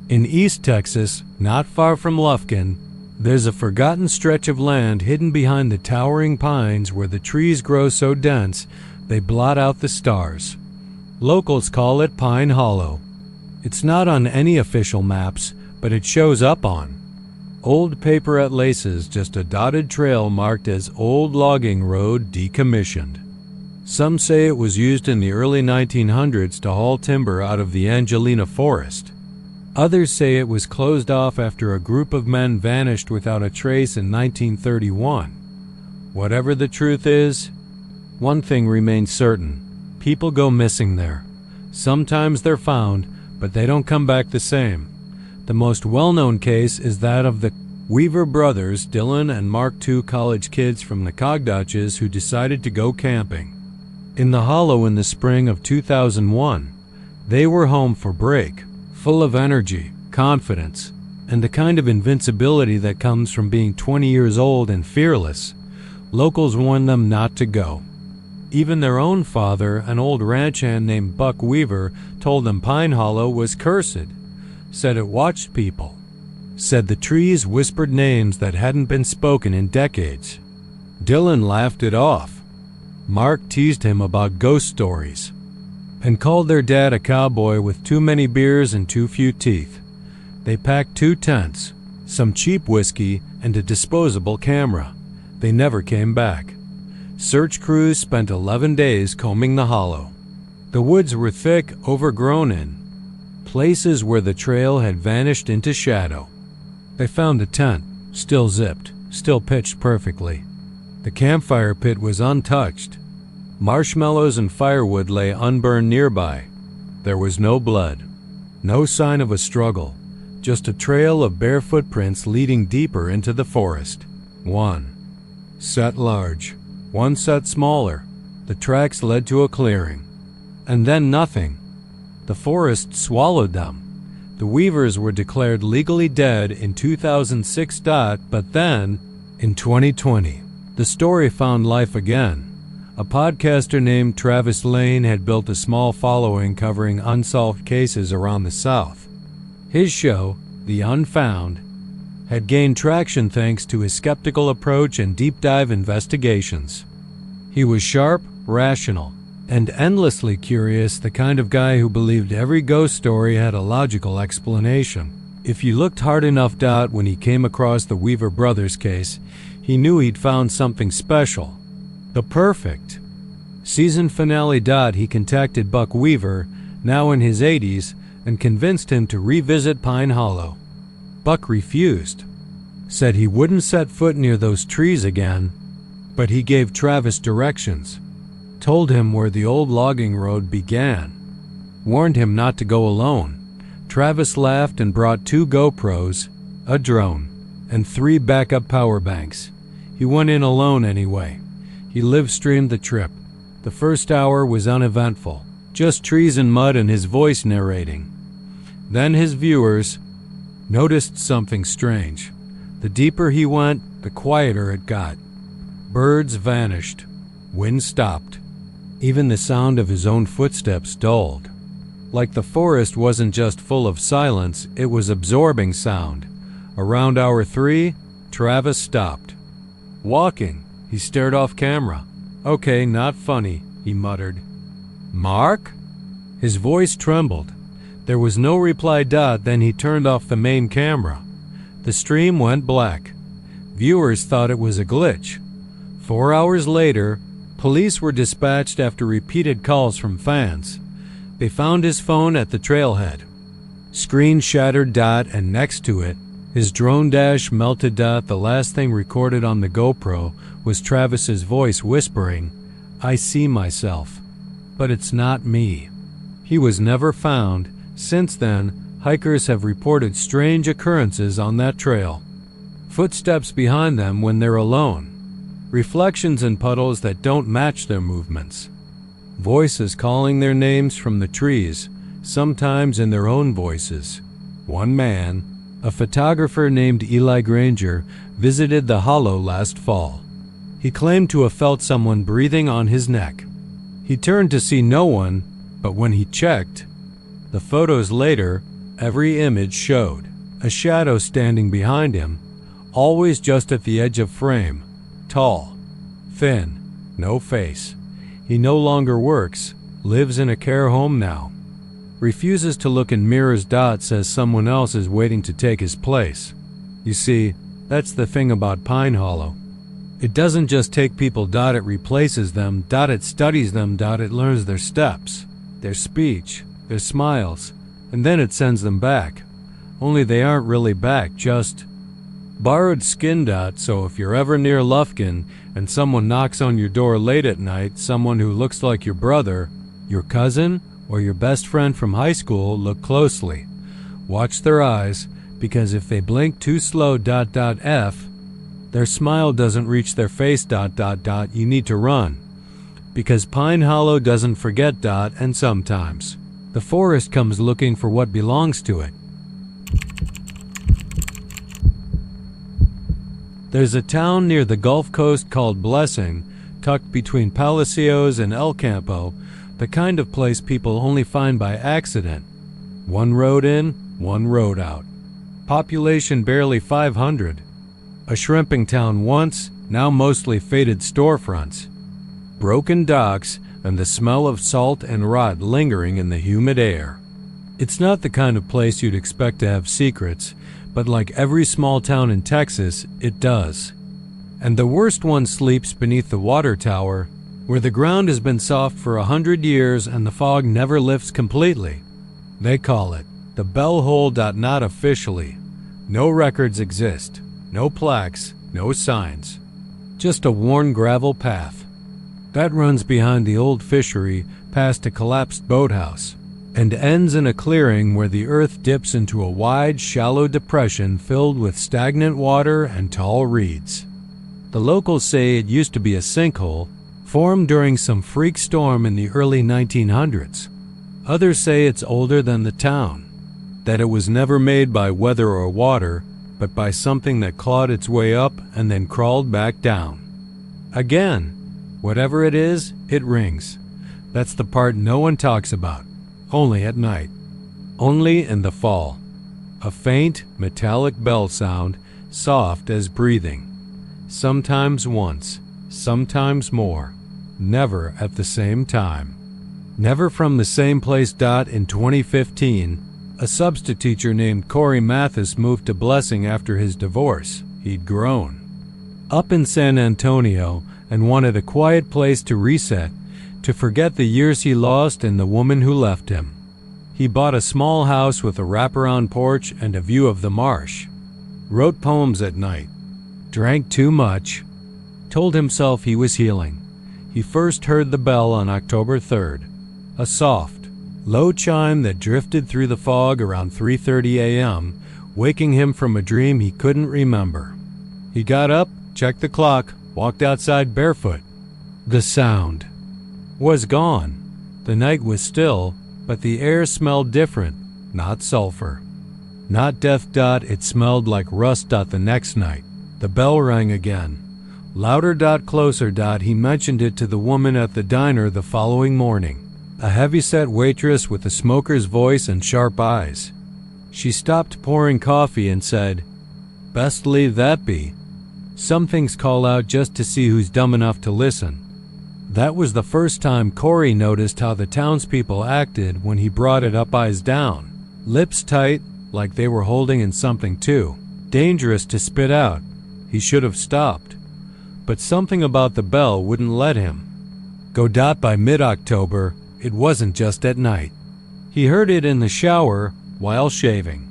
In East Texas, not far from Lufkin, there's a forgotten stretch of land hidden behind the towering pines where the trees grow so dense they blot out the stars. Locals call it Pine Hollow. It's not on any official maps, but it shows up on old paper at Laces, just a dotted trail marked as Old Logging Road Decommissioned. Some say it was used in the early 1900s to haul timber out of the Angelina forest. Others say it was closed off after a group of men vanished without a trace in 1931. Whatever the truth is, one thing remains certain. People go missing there. Sometimes they're found, but they don't come back the same. The most well-known case is that of the Weaver brothers, Dylan and Mark II college kids from the Cogdotches who decided to go camping in the hollow in the spring of 2001. They were home for break, full of energy, confidence, and the kind of invincibility that comes from being 20 years old and fearless. Locals warned them not to go. Even their own father, an old ranch hand named Buck Weaver, told them Pine Hollow was cursed, said it watched people, said the trees whispered names that hadn't been spoken in decades. Dylan laughed it off. Mark teased him about ghost stories and called their dad a cowboy with too many beers and too few teeth. They packed 2 tents, some cheap whiskey, and a disposable camera. They never came back. Search crews spent 11 days combing the hollow. The woods were thick, overgrown in places where the trail had vanished into shadow. They found a tent, still zipped, still pitched perfectly. The campfire pit was untouched. Marshmallows and firewood lay unburned nearby. There was no blood, no sign of a struggle, just a trail of bare footprints leading deeper into the forest. One set large, one set smaller. The tracks led to a clearing. And then nothing. The forest swallowed them. The Weavers were declared legally dead in 2006. But then, in 2020, the story found life again. A podcaster named Travis Lane had built a small following covering unsolved cases around the South. His show, The Unfound, had gained traction thanks to his skeptical approach and deep-dive investigations. He was sharp, rational, and endlessly curious, the kind of guy who believed every ghost story had a logical explanation. If you looked hard enough, when he came across the Weaver brothers case, he knew he'd found something special. The perfect season finale. He contacted Buck Weaver, now in his 80s, and convinced him to revisit Pine Hollow. Buck refused, said he wouldn't set foot near those trees again, but he gave Travis directions, told him where the old logging road began, warned him not to go alone. Travis laughed and brought 2 GoPros, a drone, and 3 backup power banks. He went in alone anyway. He live-streamed the trip. The first hour was uneventful, just trees and mud and his voice narrating. Then his viewers noticed something strange. The deeper he went, the quieter it got. Birds vanished. Wind stopped. Even the sound of his own footsteps dulled. Like the forest wasn't just full of silence, it was absorbing sound. Around hour 3, Travis stopped. Walking, he stared off camera. "Okay, not funny," he muttered. "Mark?" His voice trembled. There was no reply. Then he turned off the main camera. The stream went black. Viewers thought it was a glitch. 4 hours later, police were dispatched after repeated calls from fans. They found his phone at the trailhead. Screen shattered. And next to it, his drone dash melted. The last thing recorded on the GoPro was Travis's voice whispering, "I see myself, but it's not me." He was never found. Since then, hikers have reported strange occurrences on that trail. Footsteps behind them when they're alone. Reflections in puddles that don't match their movements. Voices calling their names from the trees, sometimes in their own voices. One man, a photographer named Eli Granger, visited the hollow last fall. He claimed to have felt someone breathing on his neck. He turned to see no one, but when he checked the photos later, every image showed a shadow standing behind him, always just at the edge of frame. Tall, thin, no face. He no longer works, lives in a care home now. Refuses to look in mirrors. Says someone else is waiting to take his place. You see, that's the thing about Pine Hollow. It doesn't just take people. It replaces them. It studies them. It learns their steps, their speech, their smiles, and then it sends them back. Only they aren't really back, just borrowed skin. So if you're ever near Lufkin and someone knocks on your door late at night, someone who looks like your brother, your cousin, or your best friend from high school, look closely. Watch their eyes, because if they blink too slow, their smile doesn't reach their face, you need to run. Because Pine Hollow doesn't forget, and sometimes the forest comes looking for what belongs to it. There's a town near the Gulf Coast called Blessing, tucked between Palacios and El Campo, the kind of place people only find by accident. One road in, one road out. Population barely 500. A shrimping town once, now mostly faded storefronts. Broken docks and the smell of salt and rot lingering in the humid air. It's not the kind of place you'd expect to have secrets, but like every small town in Texas, it does. And the worst one sleeps beneath the water tower, where the ground has been soft for 100 years and the fog never lifts completely. They call it the Bell Hole. Not officially. No records exist, no plaques, no signs. Just a worn gravel path that runs behind the old fishery past a collapsed boathouse and ends in a clearing where the earth dips into a wide, shallow depression filled with stagnant water and tall reeds. The locals say it used to be a sinkhole, formed during some freak storm in the early 1900s. Others say it's older than the town, that it was never made by weather or water, but by something that clawed its way up and then crawled back down. Again, whatever it is, it rings. That's the part no one talks about, only at night, only in the fall. A faint, metallic bell sound, soft as breathing. Sometimes once, sometimes more. Never at the same time. Never from the same place. In 2015, a substitute teacher named Corey Mathis moved to Blessing after his divorce. He'd grown up in San Antonio and wanted a quiet place to reset, to forget the years he lost and the woman who left him. He bought a small house with a wraparound porch and a view of the marsh. Wrote poems at night. Drank too much. Told himself he was healing. He first heard the bell on October 3rd, a soft, low chime that drifted through the fog around 3:30 a.m., waking him from a dream he couldn't remember. He got up, checked the clock, walked outside barefoot. The sound was gone. The night was still, but the air smelled different, not sulfur. Not death. It smelled like rust. The next night, the bell rang again. Louder. Closer. He mentioned it to the woman at the diner the following morning, a heavy-set waitress with a smoker's voice and sharp eyes. She stopped pouring coffee and said, "Best leave that be. Some things call out just to see who's dumb enough to listen." That was the first time Corey noticed how the townspeople acted when he brought it up, eyes down, lips tight, like they were holding in something too dangerous to spit out. He should have stopped. But something about the bell wouldn't let him go. By mid-October, it wasn't just at night. He heard it in the shower while shaving.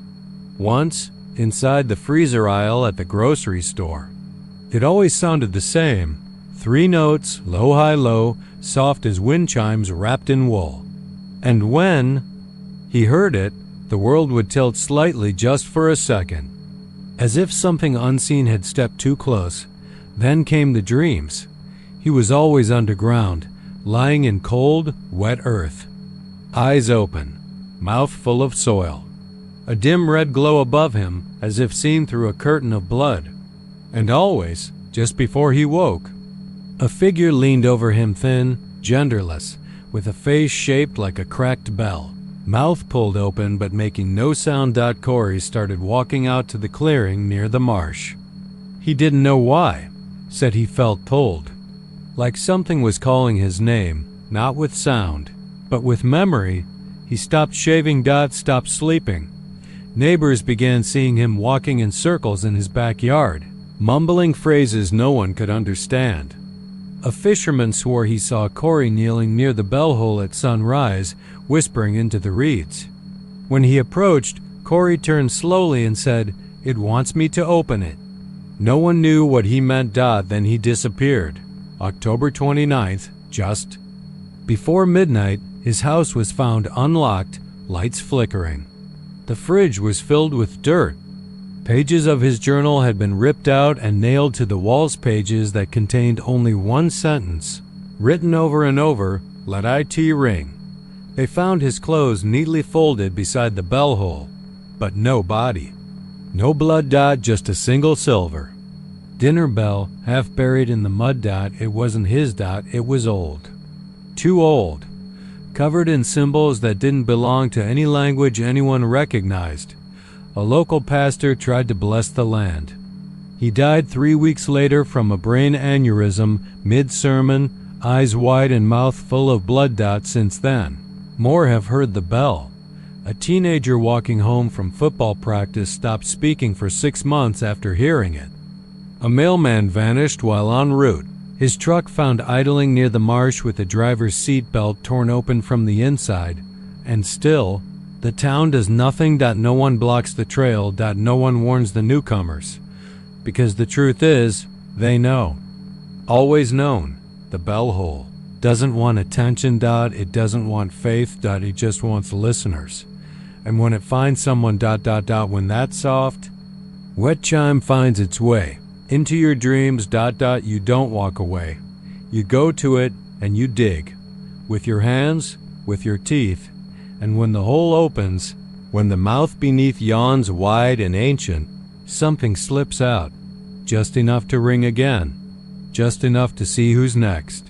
Once, inside the freezer aisle at the grocery store. It always sounded the same. 3 notes, low, high, low, soft as wind chimes wrapped in wool. And when he heard it, the world would tilt slightly just for a second, as if something unseen had stepped too close. Then came the dreams. He was always underground, lying in cold, wet earth. Eyes open, mouth full of soil. A dim red glow above him, as if seen through a curtain of blood. And always, just before he woke, a figure leaned over him, thin, genderless, with a face shaped like a cracked bell. Mouth pulled open but making no sound. Corey started walking out to the clearing near the marsh. He didn't know why. Said he felt pulled, like something was calling his name, not with sound, But with memory, he stopped shaving. Stopped sleeping. Neighbors began seeing him walking in circles in his backyard, mumbling phrases no one could understand. A fisherman swore he saw Corey kneeling near the bell hole at sunrise, whispering into the reeds. When he approached, Corey turned slowly and said, "It wants me to open it." No one knew what he meant. Then he disappeared. October 29th, just before midnight, his house was found unlocked, lights flickering. The fridge was filled with dirt. Pages of his journal had been ripped out and nailed to the walls, pages that contained only one sentence, written over and over, "Let it ring." They found his clothes neatly folded beside the bell hole, but no body. No blood. Just a single silver dinner bell, half buried in the mud. It wasn't his. It was old. Too old. Covered in symbols that didn't belong to any language anyone recognized. A local pastor tried to bless the land. He died 3 weeks later from a brain aneurysm, mid-sermon, eyes wide and mouth full of blood. Since then, more have heard the bell. A teenager walking home from football practice stopped speaking for 6 months after hearing it. A mailman vanished while en route. His truck found idling near the marsh with the driver's seat belt torn open from the inside. And still, the town does nothing. No one blocks the trail. No one warns the newcomers. Because the truth is, they know. Always known. The bell hole doesn't want attention. It doesn't want faith. It just wants listeners. And when it finds someone. When that soft, wet chime finds its way into your dreams. You don't walk away. You go to it and you dig. With your hands, with your teeth. And when the hole opens, when the mouth beneath yawns wide and ancient, something slips out. Just enough to ring again. Just enough to see who's next.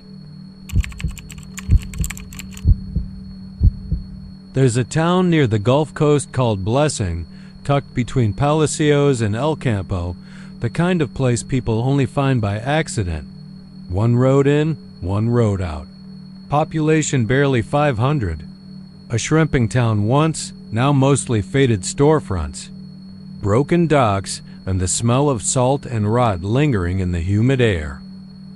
There's a town near the Gulf Coast called Blessing, tucked between Palacios and El Campo, the kind of place people only find by accident. One road in, one road out. Population barely 500. A shrimping town once, now mostly faded storefronts. Broken docks and the smell of salt and rot lingering in the humid air.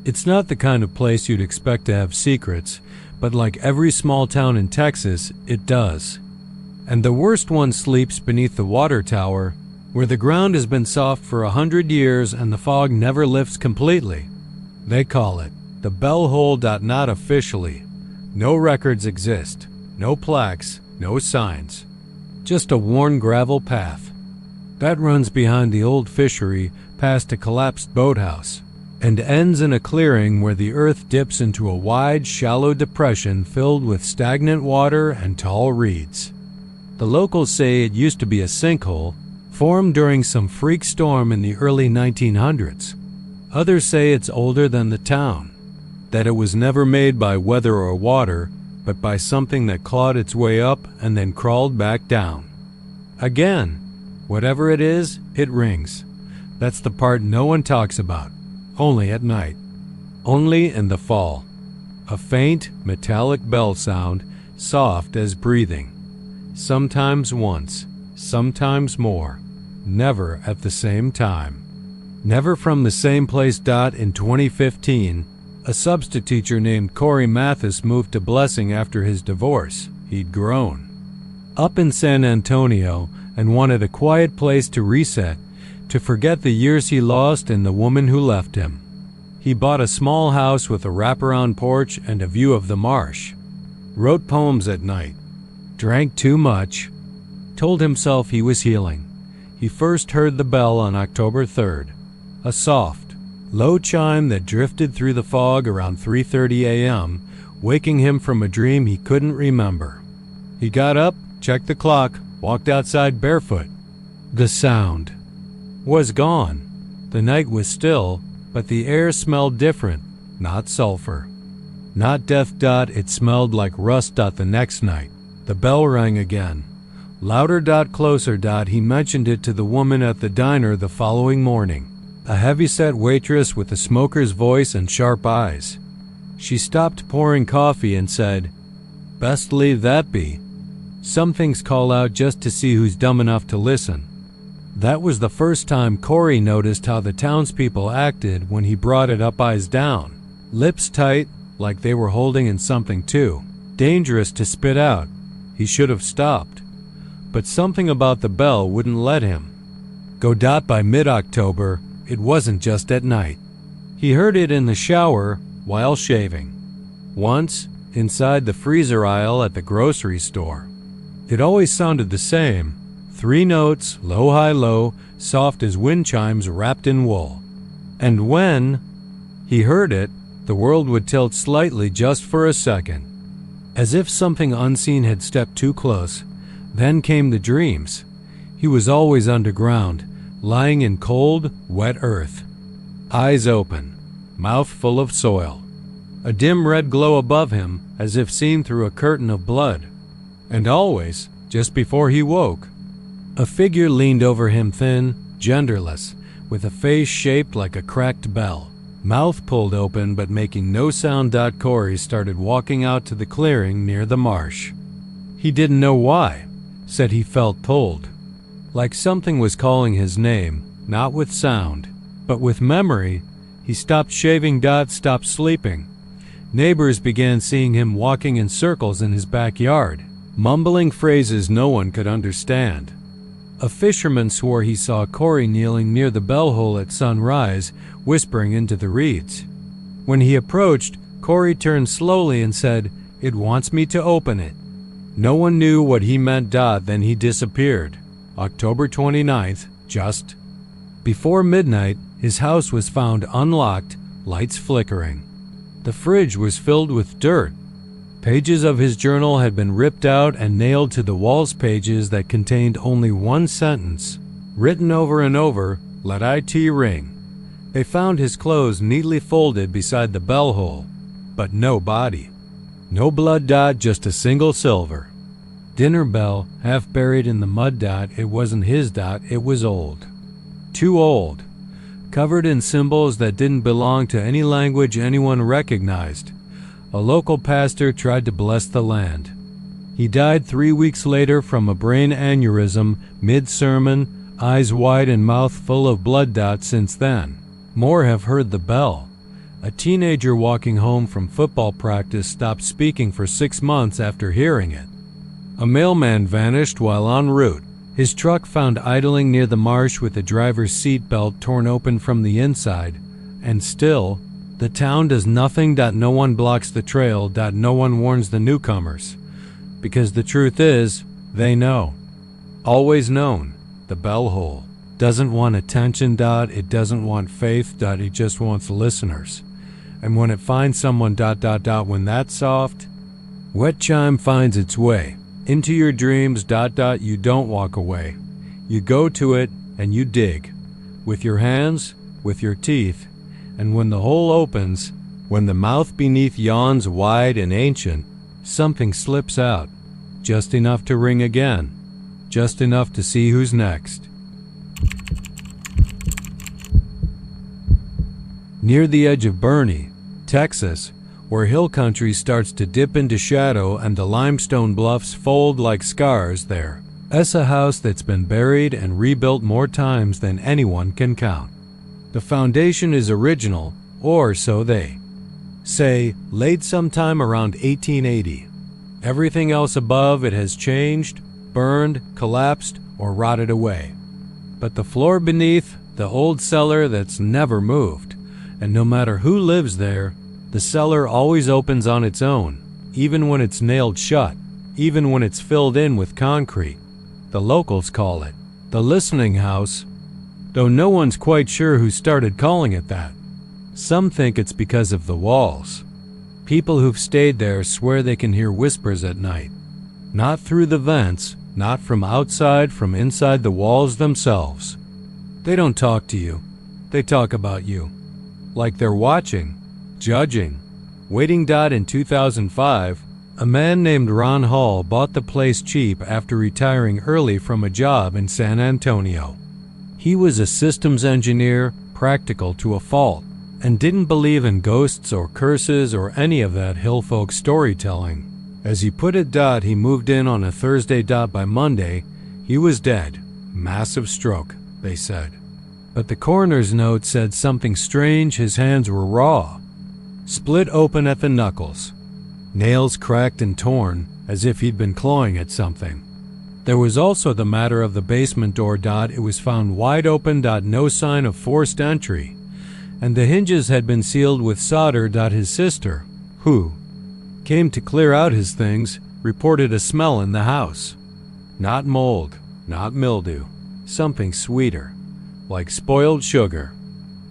It's not the kind of place you'd expect to have secrets, but like every small town in Texas, it does. And the worst one sleeps beneath the water tower, where the ground has been soft for 100 years and the fog never lifts completely. They call it the Bell Hole. Not officially. No records exist. No plaques. No signs. Just a worn gravel path that runs behind the old fishery past a collapsed boathouse and ends in a clearing where the earth dips into a wide, shallow depression filled with stagnant water and tall reeds. The locals say it used to be a sinkhole, formed during some freak storm in the early 1900s. Others say it's older than the town, that it was never made by weather or water, but by something that clawed its way up and then crawled back down. Again, whatever it is, it rings. That's the part no one talks about. Only at night. Only in the fall. A faint, metallic bell sound, soft as breathing. Sometimes once, sometimes more. Never at the same time. Never from the same place. In 2015, a substitute teacher named Corey Mathis moved to Blessing after his divorce. He'd grown up in San Antonio and wanted a quiet place to reset, to forget the years he lost and the woman who left him. He bought a small house with a wraparound porch and a view of the marsh. Wrote poems at night. Drank too much. Told himself he was healing. He first heard the bell on October 3rd. A soft, low chime that drifted through the fog around 3:30 a.m., waking him from a dream he couldn't remember. He got up, checked the clock, walked outside barefoot. The sound was gone. The night was still, but the air smelled different. Not sulfur. Not death. It smelled like rust. The next night, the bell rang again. Louder. Closer. He mentioned it to the woman at the diner the following morning. A heavy-set waitress with a smoker's voice and sharp eyes. She stopped pouring coffee and said, Best leave that be. Some things call out just to see who's dumb enough to listen. That was the first time Corey noticed how the townspeople acted when he brought it up, eyes down, lips tight, like they were holding in something too dangerous to spit out. He should have stopped, but something about the bell wouldn't let him go. By mid-October, it wasn't just at night. He heard it in the shower while shaving. Once, inside the freezer aisle at the grocery store. It always sounded the same. 3 notes, low, high, low, soft as wind chimes wrapped in wool. And when he heard it, the world would tilt slightly just for a second, as if something unseen had stepped too close. Then came the dreams. He was always underground, lying in cold, wet earth. Eyes open, mouth full of soil. A dim red glow above him, as if seen through a curtain of blood. And always, just before he woke, a figure leaned over him, thin, genderless, with a face shaped like a cracked bell. Mouth pulled open but making no sound. Corey started walking out to the clearing near the marsh. He didn't know why. Said he felt pulled, like something was calling his name, not with sound, but with memory. He stopped shaving. Stopped sleeping. Neighbors began seeing him walking in circles in his backyard, mumbling phrases no one could understand. A fisherman swore he saw Corey kneeling near the bell hole at sunrise, whispering into the reeds. When he approached, Corey turned slowly and said, "It wants me to open it." No one knew what he meant. Then he disappeared. October 29th, just before midnight, his house was found unlocked, lights flickering. The fridge was filled with dirt. Pages of his journal had been ripped out and nailed to the walls, pages that contained only one sentence, written over and over, "Let it ring." They found his clothes neatly folded beside the bell hole, but no body. No blood. Just a single silver dinner bell, half buried in the mud. It wasn't his. It was old. Too old. Covered in symbols that didn't belong to any language anyone recognized. A local pastor tried to bless the land. He died 3 weeks later from a brain aneurysm, mid-sermon, eyes wide and mouth full of blood. Since then, more have heard the bell. A teenager walking home from football practice stopped speaking for 6 months after hearing it. A mailman vanished while en route. His truck found idling near the marsh with the driver's seat belt torn open from the inside. And still, the town does nothing. No one blocks the trail. No one warns the newcomers. Because the truth is, they know. Always known. The bell hole doesn't want attention. It doesn't want faith. It just wants listeners. And when it finds someone. When that soft, wet chime finds its way into your dreams. You don't walk away. You go to it and you dig. With your hands, with your teeth. And when the hole opens, when the mouth beneath yawns wide and ancient, something slips out. Just enough to ring again. Just enough to see who's next. Near the edge of Boerne, Texas, where hill country starts to dip into shadow and the limestone bluffs fold like scars, there's a house that's been buried and rebuilt more times than anyone can count. The foundation is original, or so they say, laid sometime around 1880. Everything else above it has changed, burned, collapsed, or rotted away. But the floor beneath, the old cellar that's never moved, and no matter who lives there, the cellar always opens on its own, even when it's nailed shut, even when it's filled in with concrete. The locals call it the listening house, though no one's quite sure who started calling it that. Some think it's because of the walls. People who've stayed there swear they can hear whispers at night. Not through the vents, not from outside, from inside the walls themselves. They don't talk to you. They talk about you. Like they're watching, judging, waiting. In 2005, a man named Ron Hall bought the place cheap after retiring early from a job in San Antonio. He was a systems engineer, practical to a fault, and didn't believe in ghosts or curses or any of that hill folk storytelling. As he put it, he moved in on a Thursday. By Monday, he was dead. Massive stroke, they said. But the coroner's note said something strange. His hands were raw, split open at the knuckles, nails cracked and torn as if he'd been clawing at something. There was also the matter of the basement door. It was found wide open. No sign of forced entry, and the hinges had been sealed with solder. His sister, who came to clear out his things, reported a smell in the house. Not mold, not mildew, something sweeter, like spoiled sugar.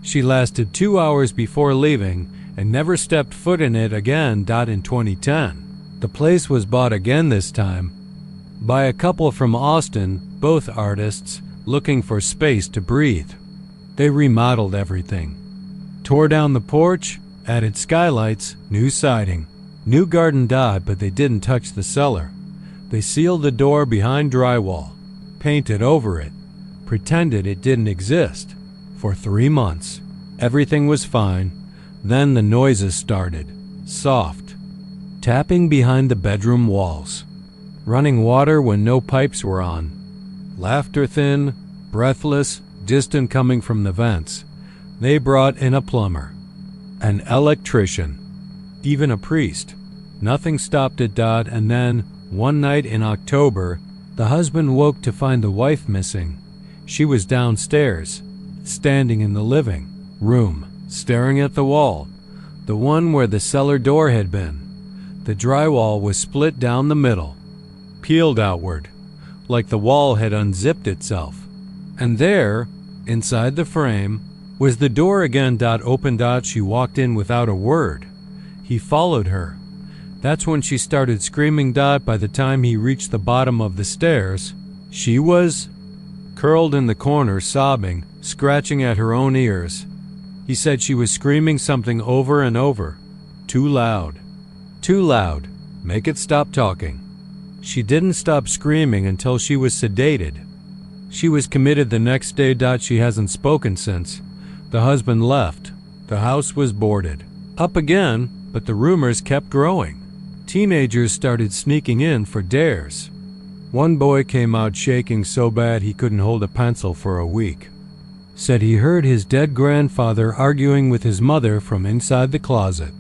She lasted 2 hours before leaving and never stepped foot in it again. In 2010, the place was bought again, this time by a couple from Austin, both artists looking for space to breathe. They remodeled everything, tore down the porch, added skylights, new siding, new garden. But they didn't touch the cellar. They sealed the door behind drywall, painted over it, pretended it didn't exist. For 3 months, everything was fine. Then the noises started, soft, tapping behind the bedroom walls, running water when no pipes were on, laughter thin, breathless, distant, coming from the vents. They brought in a plumber, an electrician, even a priest. Nothing stopped it. And then, one night in October, the husband woke to find the wife missing. She was downstairs, standing in the living room, staring at the wall, the one where the cellar door had been. The drywall was split down the middle, peeled outward, like the wall had unzipped itself. And there, inside the frame, was the door again. Open. She walked in without a word. He followed her. That's when she started screaming. By the time he reached the bottom of the stairs, she was curled in the corner, sobbing, scratching at her own ears. He said she was screaming something over and over. Too loud. Too loud. Make it stop talking. She didn't stop screaming until she was sedated. She was committed the next day. She hasn't spoken since. The husband left. The house was boarded up again, but the rumors kept growing. Teenagers started sneaking in for dares. One boy came out shaking so bad he couldn't hold a pencil for a week. Said he heard his dead grandfather arguing with his mother from inside the closet.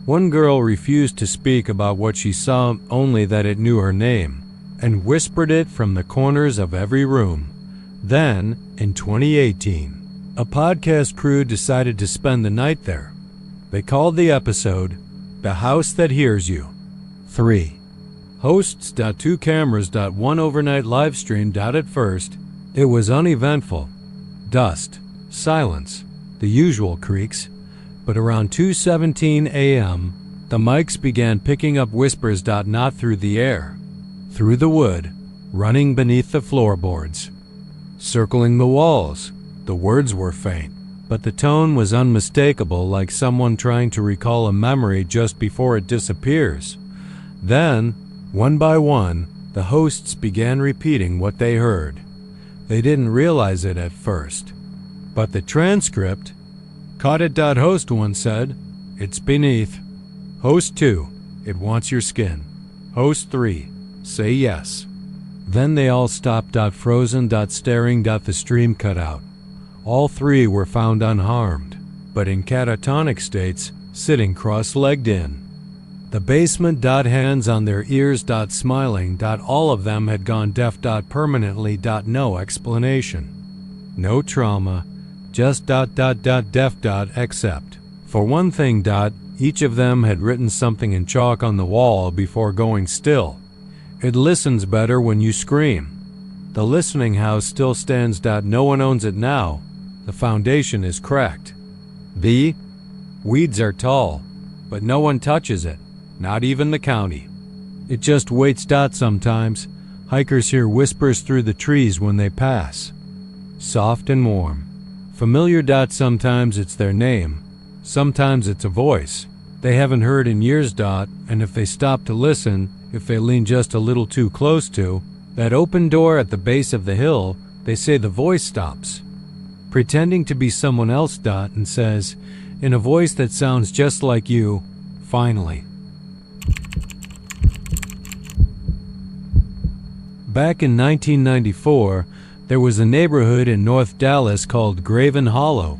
One girl refused to speak about what she saw, only that it knew her name, and whispered it from the corners of every room. Then, in 2018, a podcast crew decided to spend the night there. They called the episode, "The House That Hears You." 3 hosts. 2 cameras. 1 overnight live stream. At first, it was uneventful. Dust, silence, the usual creaks. But around 2:17 a.m., the mics began picking up whispers. Not through the air, through the wood, running beneath the floorboards, circling the walls. The words were faint, but the tone was unmistakable, like someone trying to recall a memory just before it disappears. Then, one by one, the hosts began repeating what they heard. They didn't realize it at first, but the transcript caught it. Host 1 said, "It's beneath." Host 2, "It wants your skin." Host 3, "Say yes." Then they all stopped. Frozen. Staring. The stream cut out. All 3 were found unharmed, but in catatonic states, sitting cross-legged in the basement. Hands on their ears. Smiling. All of them had gone deaf. Permanently. No explanation. No trauma. Just deaf. Except, for one thing, each of them had written something in chalk on the wall before going still. "It listens better when you scream." The listening house still stands. No one owns it now. The foundation is cracked. The weeds are tall, but no one touches it, not even the county. It just waits. Sometimes, hikers hear whispers through the trees when they pass. Soft and warm. Familiar. Sometimes it's their name. Sometimes it's a voice they haven't heard in years. And if they stop to listen, if they lean just a little too close to that open door at the base of the hill, they say the voice stops, pretending to be someone else. And says, in a voice that sounds just like you, "Finally." Back in 1994, there was a neighborhood in North Dallas called Graven Hollow,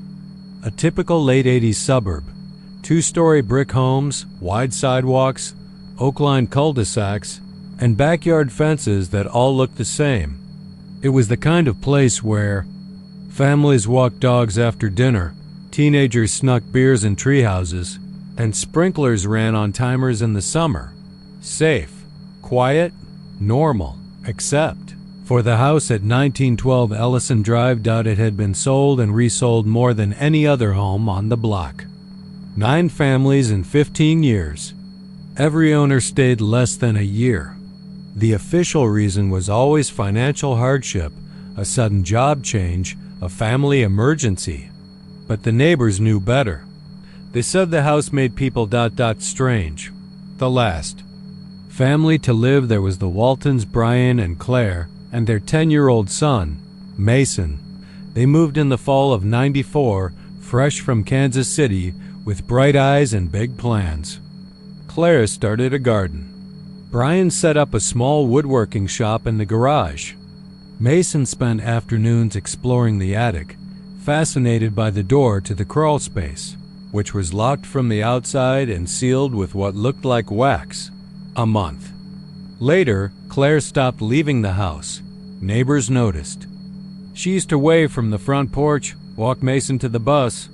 a typical late 80s suburb. 2-story brick homes, wide sidewalks, oak-lined cul-de-sacs, and backyard fences that all looked the same. It was the kind of place where families walked dogs after dinner, teenagers snuck beers in treehouses, and sprinklers ran on timers in the summer. Safe, quiet, normal, except for the house at 1912 Ellison Drive. It had been sold and resold more than any other home on the block. 9 families in 15 years. Every owner stayed less than a year. The official reason was always financial hardship, a sudden job change, a family emergency. But the neighbors knew better. They said the house made people strange. The last family to live there was the Waltons, Brian and Claire, and their 10-year-old son, Mason. They moved in the fall of '94, fresh from Kansas City, with bright eyes and big plans. Claire started a garden. Brian set up a small woodworking shop in the garage. Mason spent afternoons exploring the attic, fascinated by the door to the crawl space, which was locked from the outside and sealed with what looked like wax. A month later, Claire stopped leaving the house. Neighbors noticed. She eased away from the front porch, walked Mason to the bus.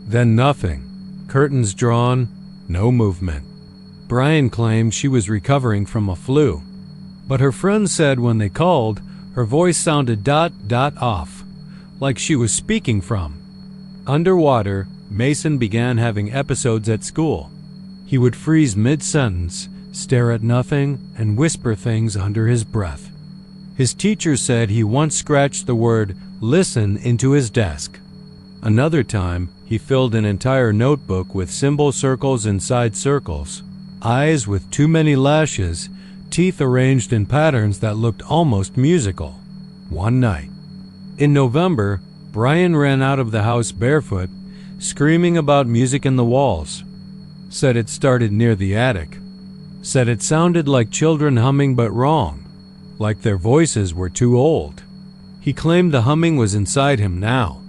Then nothing. Curtains drawn, no movement. Brian claimed she was recovering from a flu, but her friends said when they called, her voice sounded off, like she was speaking from underwater. Mason began having episodes at school. He would freeze mid-sentence, stare at nothing, and whisper things under his breath. His teacher said he once scratched the word "listen" into his desk. Another time, he filled an entire notebook with symbol circles inside circles, eyes with too many lashes, teeth arranged in patterns that looked almost musical. One night in November, Brian ran out of the house barefoot, screaming about music in the walls. Said it started near the attic. Said it sounded like children humming but wrong, like their voices were too old. He claimed the humming was inside him now,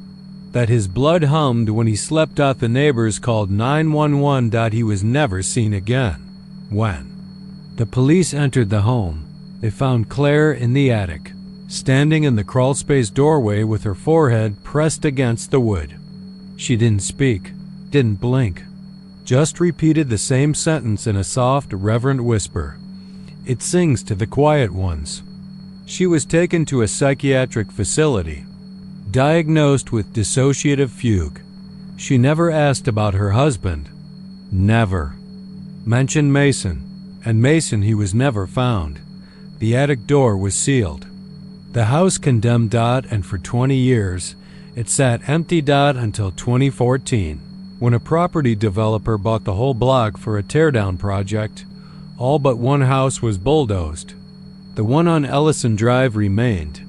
that his blood hummed when he slept. The neighbors called 911. He was never seen again. When the police entered the home, they found Claire in the attic, standing in the crawlspace doorway with her forehead pressed against the wood. She didn't speak, didn't blink, just repeated the same sentence in a soft, reverent whisper. It sings to the quiet ones. She was taken to a psychiatric facility, diagnosed with dissociative fugue. She never asked about her husband. Never. Mentioned Mason, and Mason he was never found. The attic door was sealed. The house condemned. And for 20 years, it sat empty. Until 2014, when a property developer bought the whole block for a teardown project. All but one house was bulldozed. The one on Ellison Drive remained.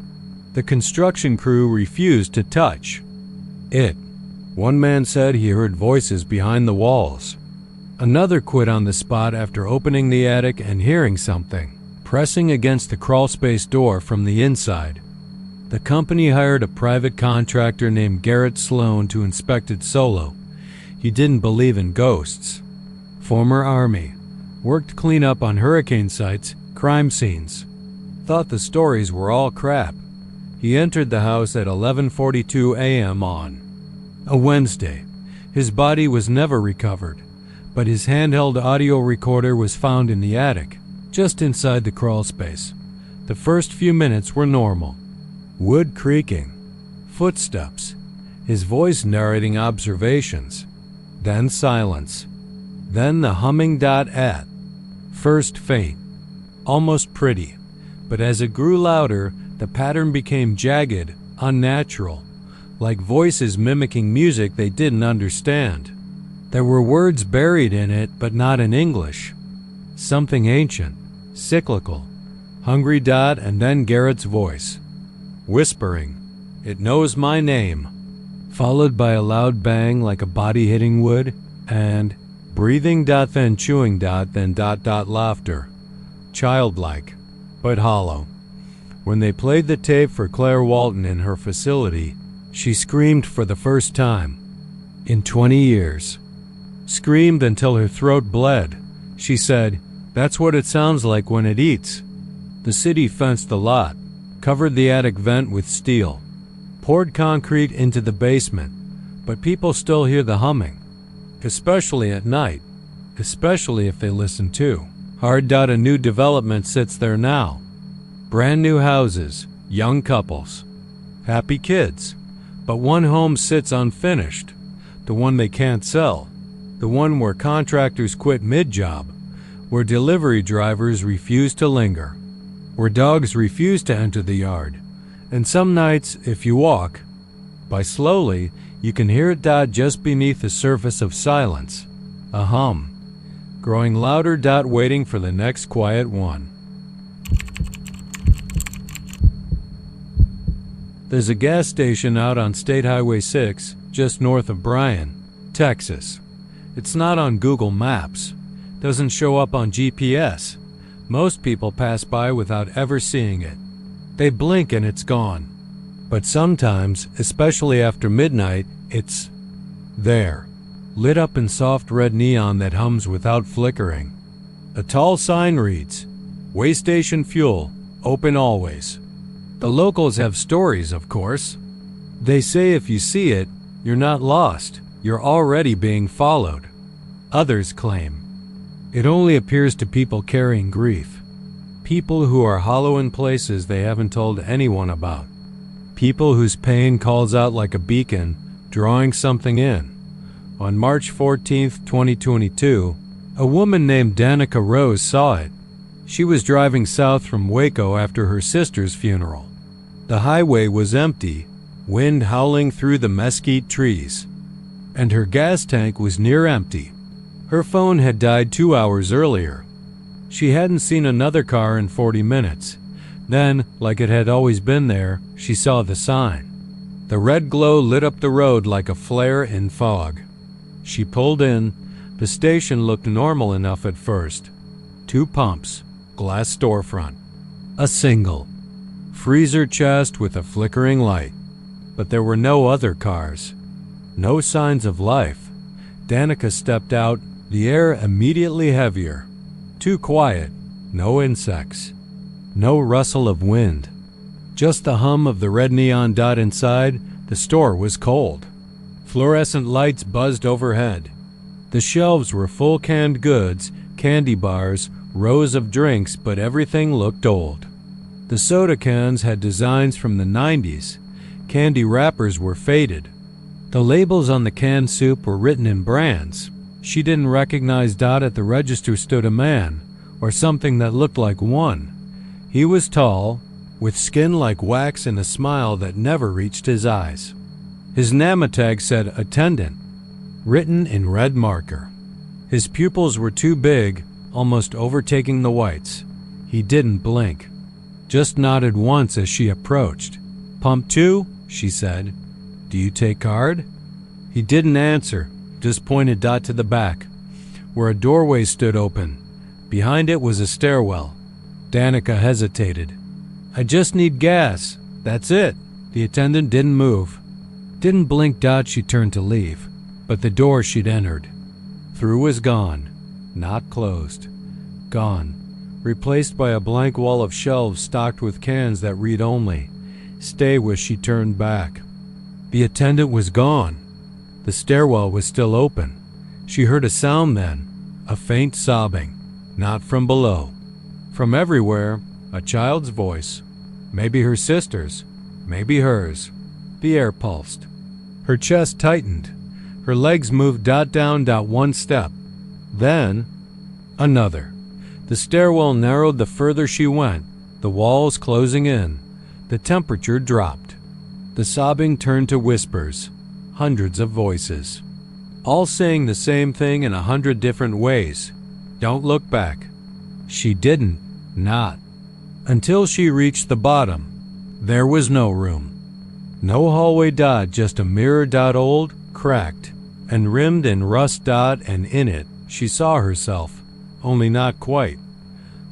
The construction crew refused to touch it. One man said he heard voices behind the walls. Another quit on the spot after opening the attic and hearing something pressing against the crawlspace door from the inside. The company hired a private contractor named Garrett Sloan to inspect it solo. He didn't believe in ghosts. Former Army. Worked cleanup on hurricane sites, crime scenes. Thought the stories were all crap. He entered the house at 11:42 a.m. on a Wednesday. His body was never recovered, but his handheld audio recorder was found in the attic, just inside the crawl space. The first few minutes were normal. Wood creaking, footsteps, his voice narrating observations, then silence, then the humming. At first faint, almost pretty, but as it grew louder, the pattern became jagged, unnatural, like voices mimicking music they didn't understand. There were words buried in it, but not in English. Something ancient, cyclical, hungry. And then Garrett's voice, whispering, "It knows my name," followed by a loud bang like a body hitting wood, and breathing. Then chewing. Then laughter, childlike, but hollow. When they played the tape for Claire Walton in her facility, she screamed for the first time in 20 years. Screamed until her throat bled. She said, "That's what it sounds like when it eats." The city fenced the lot, covered the attic vent with steel, poured concrete into the basement, but people still hear the humming, especially at night, especially if they listen too hard. A new development sits there now. Brand new houses, young couples, happy kids, but one home sits unfinished, the one they can't sell, the one where contractors quit mid-job, where delivery drivers refuse to linger, where dogs refuse to enter the yard, and some nights, if you walk by slowly, you can hear it just beneath the surface of silence, a hum, growing louder, waiting for the next quiet one. There's a gas station out on State Highway 6, just north of Bryan, Texas. It's not on Google Maps, doesn't show up on GPS. Most people pass by without ever seeing it. They blink and it's gone. But sometimes, especially after midnight, it's there, lit up in soft red neon that hums without flickering. A tall sign reads, "Way Station Fuel, open always." The locals have stories, of course. They say if you see it, you're not lost, you're already being followed. Others claim it only appears to people carrying grief, people who are hollow in places they haven't told anyone about, people whose pain calls out like a beacon, drawing something in. On March 14, 2022, a woman named Danica Rose saw it. She was driving south from Waco after her sister's funeral. The highway was empty, wind howling through the mesquite trees, and her gas tank was near empty. Her phone had died 2 hours earlier. She hadn't seen another car in 40 minutes. Then, like it had always been there, she saw the sign. The red glow lit up the road like a flare in fog. She pulled in. The station looked normal enough at first. 2 pumps, glass storefront, a single freezer chest with a flickering light. But there were no other cars. No signs of life. Danica stepped out, the air immediately heavier. Too quiet. No insects. No rustle of wind. Just the hum of the red neon dot inside. The store was cold. Fluorescent lights buzzed overhead. The shelves were full canned goods, candy bars, rows of drinks, but everything looked old. The soda cans had designs from the 90s. Candy wrappers were faded. The labels on the canned soup were written in brands. She didn't recognize at the register stood a man, or something that looked like one. He was tall, with skin like wax and a smile that never reached his eyes. His NAMA tag said attendant, written in red marker. His pupils were too big, almost overtaking the whites. He didn't blink, just nodded once as she approached. "Pump 2, she said. "Do you take card?" He didn't answer, just pointed to the back, where a doorway stood open. Behind it was a stairwell. Danica hesitated. "I just need gas. That's it." The attendant didn't move. Didn't blink. She turned to leave, but the door she'd entered through was gone. Not closed. Gone. Replaced by a blank wall of shelves stocked with cans that read only, "Stay," as she turned back. The attendant was gone. The stairwell was still open. She heard a sound then, a faint sobbing, not from below. From everywhere, a child's voice. Maybe her sister's, maybe hers. The air pulsed. Her chest tightened. Her legs moved down one step. Then, another. The stairwell narrowed the further she went, the walls closing in. The temperature dropped. The sobbing turned to whispers. Hundreds of voices, all saying the same thing in 100 different ways. Don't look back. She didn't, not. Until she reached the bottom. There was no room. No hallway. Just a mirror. Old, cracked, and rimmed in rust. And in it, she saw herself, only not quite.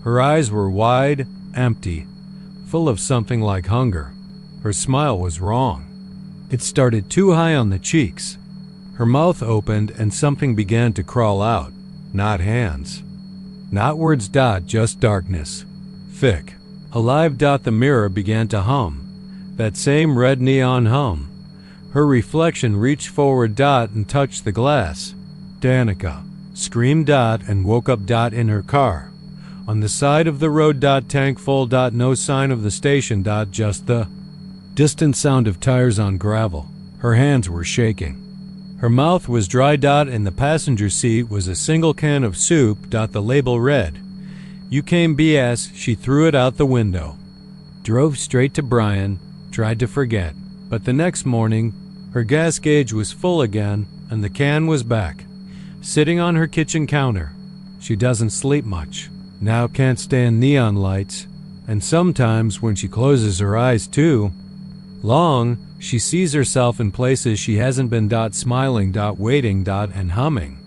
Her eyes were wide, empty, full of something like hunger. Her smile was wrong. It started too high on the cheeks. Her mouth opened and something began to crawl out. Not hands. Not words. Just darkness. Thick. Alive. The mirror began to hum. That same red neon hum. Her reflection reached forward. And touched the glass. Danica screamed. And woke up. In her car. On the side of the road. Tank full. No sign of the station. Just the distant sound of tires on gravel. Her hands were shaking. Her mouth was dry. In the passenger seat was a single can of soup. The label read, "You came BS." She threw it out the window. Drove straight to Brian, tried to forget. But the next morning, her gas gauge was full again, and the can was back, sitting on her kitchen counter. She doesn't sleep much. Now can't stand neon lights. And sometimes when she closes her eyes too long, she sees herself in places she hasn't been. Smiling. Waiting. And humming.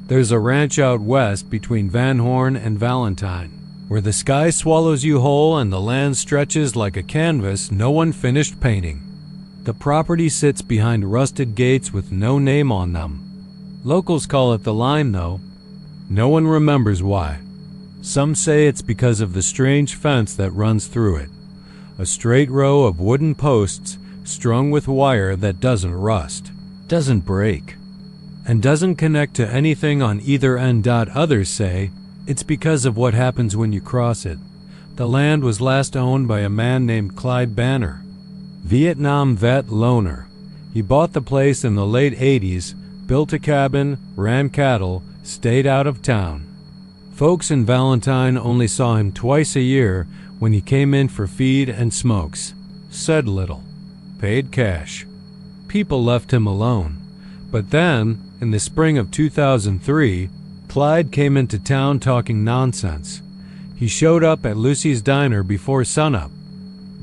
There's a ranch out west between Van Horn and Valentine, where the sky swallows you whole and the land stretches like a canvas no one finished painting. The property sits behind rusted gates with no name on them. Locals call it the Line, though. No one remembers why. Some say it's because of the strange fence that runs through it. A straight row of wooden posts strung with wire that doesn't rust, doesn't break, and doesn't connect to anything on either end. Others say it's because of what happens when you cross it. The land was last owned by a man named Clyde Banner, Vietnam vet loner. He bought the place in the late 80s, built a cabin, ran cattle, stayed out of town. Folks in Valentine only saw him twice a year when he came in for feed and smokes. Said little. Paid cash. People left him alone. But then, in the spring of 2003, Clyde came into town talking nonsense. He showed up at Lucy's diner before sunup,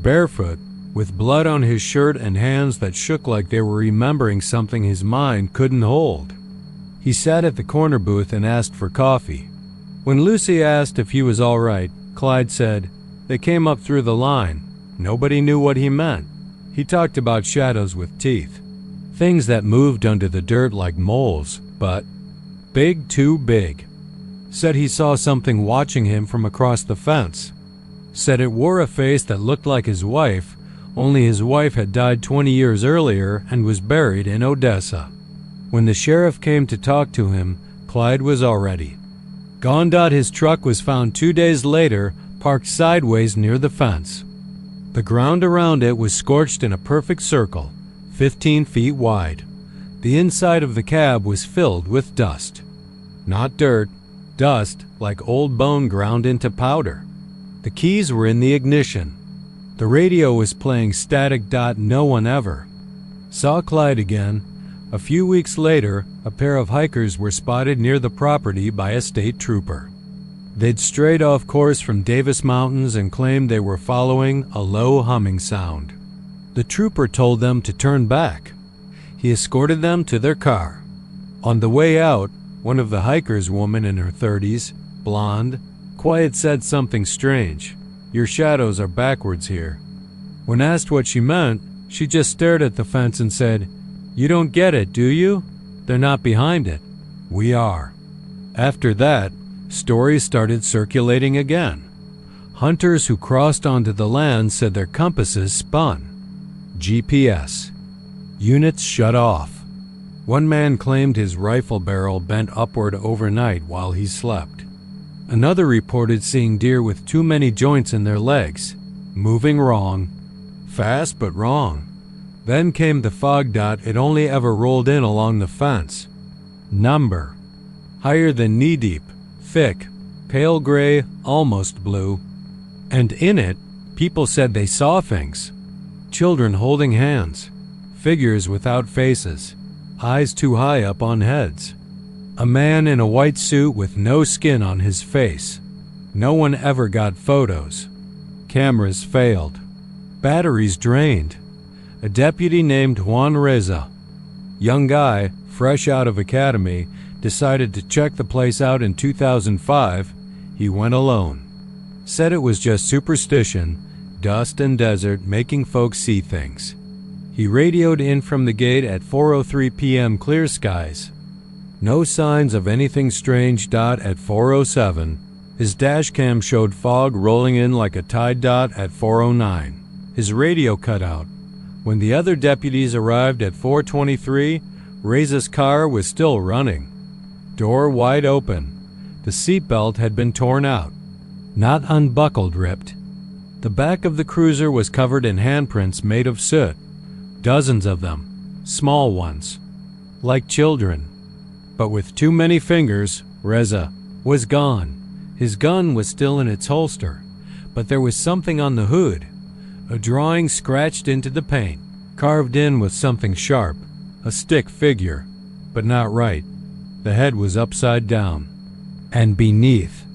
barefoot, with blood on his shirt and hands that shook like they were remembering something his mind couldn't hold. He sat at the corner booth and asked for coffee. When Lucy asked if he was all right, Clyde said, "They came up through the line." Nobody knew what he meant. He talked about shadows with teeth, things that moved under the dirt like moles, but big, too big. Said he saw something watching him from across the fence. Said it wore a face that looked like his wife, only his wife had died 20 years earlier and was buried in Odessa. When the sheriff came to talk to him, Clyde was already gone. His truck was found 2 days later, parked sideways near the fence. The ground around it was scorched in a perfect circle, 15 feet wide. The inside of the cab was filled with dust. Not dirt, dust like old bone ground into powder. The keys were in the ignition. The radio was playing static. No one ever saw Clyde again. A few weeks later, a pair of hikers were spotted near the property by a state trooper. They'd strayed off course from Davis Mountains and claimed they were following a low humming sound. The trooper told them to turn back. He escorted them to their car. On the way out, one of the hikers, woman in her 30s, blonde, quiet, said something strange. "Your shadows are backwards here." When asked what she meant, she just stared at the fence and said, "You don't get it, do you? They're not behind it. We are." After that, stories started circulating again. Hunters who crossed onto the land said their compasses spun. GPS units shut off. One man claimed his rifle barrel bent upward overnight while he slept. Another reported seeing deer with too many joints in their legs, moving wrong, fast but wrong. Then came the fog. It only ever rolled in along the fence. Number higher than knee-deep, thick, pale gray, almost blue. And in it, people said they saw things. Children holding hands, figures without faces, eyes too high up on heads. A man in a white suit with no skin on his face. No one ever got photos. Cameras failed. Batteries drained. A deputy named Juan Reza, young guy, fresh out of academy, decided to check the place out in 2005. He went alone. Said it was just superstition, dust and desert making folks see things. He radioed in from the gate at 4:03 p.m. clear skies. No signs of anything strange. At 4:07, his dash cam showed fog rolling in like a tide. At 4:09, his radio cut out. When the other deputies arrived at 4:23, Reza's car was still running. Door wide open. The seatbelt had been torn out. Not unbuckled, ripped. The back of the cruiser was covered in handprints made of soot. Dozens of them. Small ones. Like children. But with too many fingers, Reza was gone. His gun was still in its holster, but there was something on the hood. A drawing scratched into the paint, carved in with something sharp. A stick figure, but not right. The head was upside down. And beneath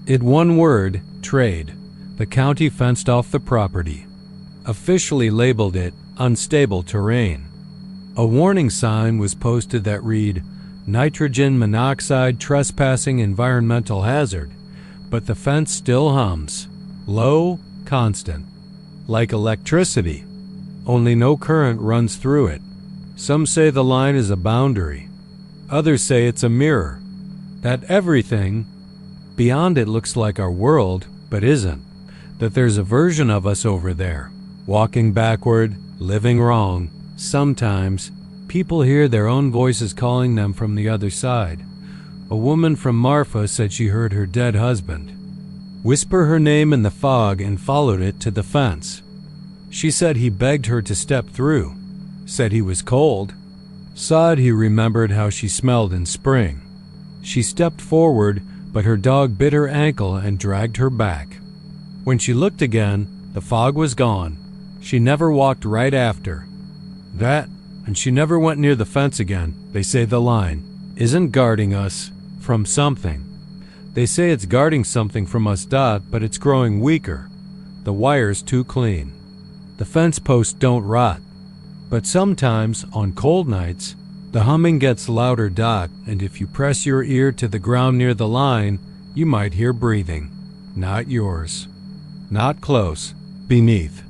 it, one word, trade. The county fenced off the property. Officially labeled it unstable terrain. A warning sign was posted that read, nitrogen monoxide trespassing environmental hazard, but the fence still hums. Low, constant. Like electricity. Only no current runs through it. Some say the line is a boundary. Others say it's a mirror. That everything beyond it looks like our world, but isn't. That there's a version of us over there, walking backward, living wrong. Sometimes, people hear their own voices calling them from the other side. A woman from Marfa said she heard her dead husband whisper her name in the fog and followed it to the fence. She said he begged her to step through, said he was cold. Said he remembered how she smelled in spring. She stepped forward, but her dog bit her ankle and dragged her back. When she looked again, the fog was gone. She never walked right after that, and she never went near the fence again. They say the line isn't guarding us from something. They say it's guarding something from us. But it's growing weaker. The wire's too clean. The fence posts don't rot. But sometimes, on cold nights, the humming gets louder. And if you press your ear to the ground near the line, you might hear breathing. Not yours. Not close. Beneath.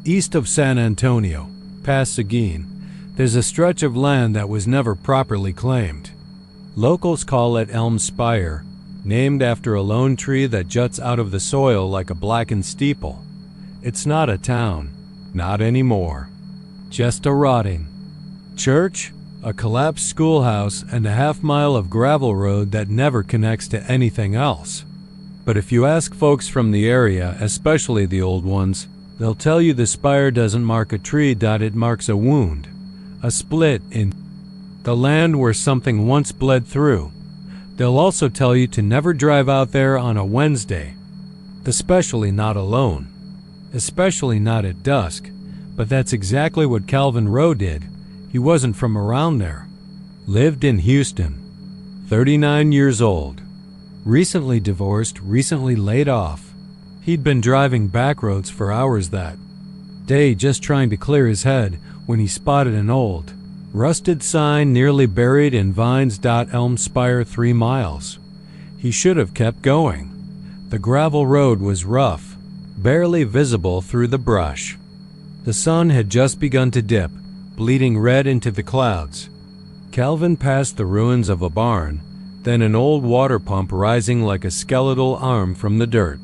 East of San Antonio, past Seguin, there's a stretch of land that was never properly claimed. Locals call it Elm Spire, named after a lone tree that juts out of the soil like a blackened steeple. It's not a town, not anymore. Just a rotting church, a collapsed schoolhouse, and a half-mile of gravel road that never connects to anything else. But if you ask folks from the area, especially the old ones, they'll tell you the spire doesn't mark a tree. It marks a wound, a split in the land where something once bled through. They'll also tell you to never drive out there on a Wednesday, especially not alone, especially not at dusk. But that's exactly what Calvin Rowe did. He wasn't from around there. Lived in Houston. 39 years old. Recently divorced, recently laid off. He'd been driving backroads for hours that day just trying to clear his head when he spotted an old, rusted sign nearly buried in vines. Elm Spire 3 miles. He should have kept going. The gravel road was rough, barely visible through the brush. The sun had just begun to dip, bleeding red into the clouds. Calvin passed the ruins of a barn, then an old water pump rising like a skeletal arm from the dirt.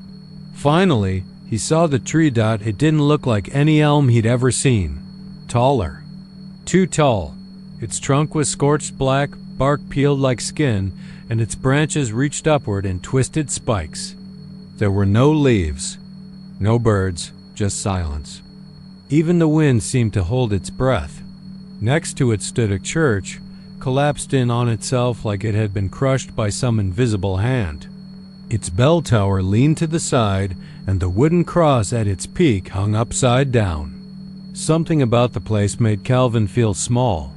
Finally, he saw the tree. It didn't look like any elm he'd ever seen. Taller. Too tall. Its trunk was scorched black, bark peeled like skin, and its branches reached upward in twisted spikes. There were no leaves, no birds, just silence. Even the wind seemed to hold its breath. Next to it stood a church, collapsed in on itself like it had been crushed by some invisible hand. Its bell tower leaned to the side, and the wooden cross at its peak hung upside down. Something about the place made Calvin feel small.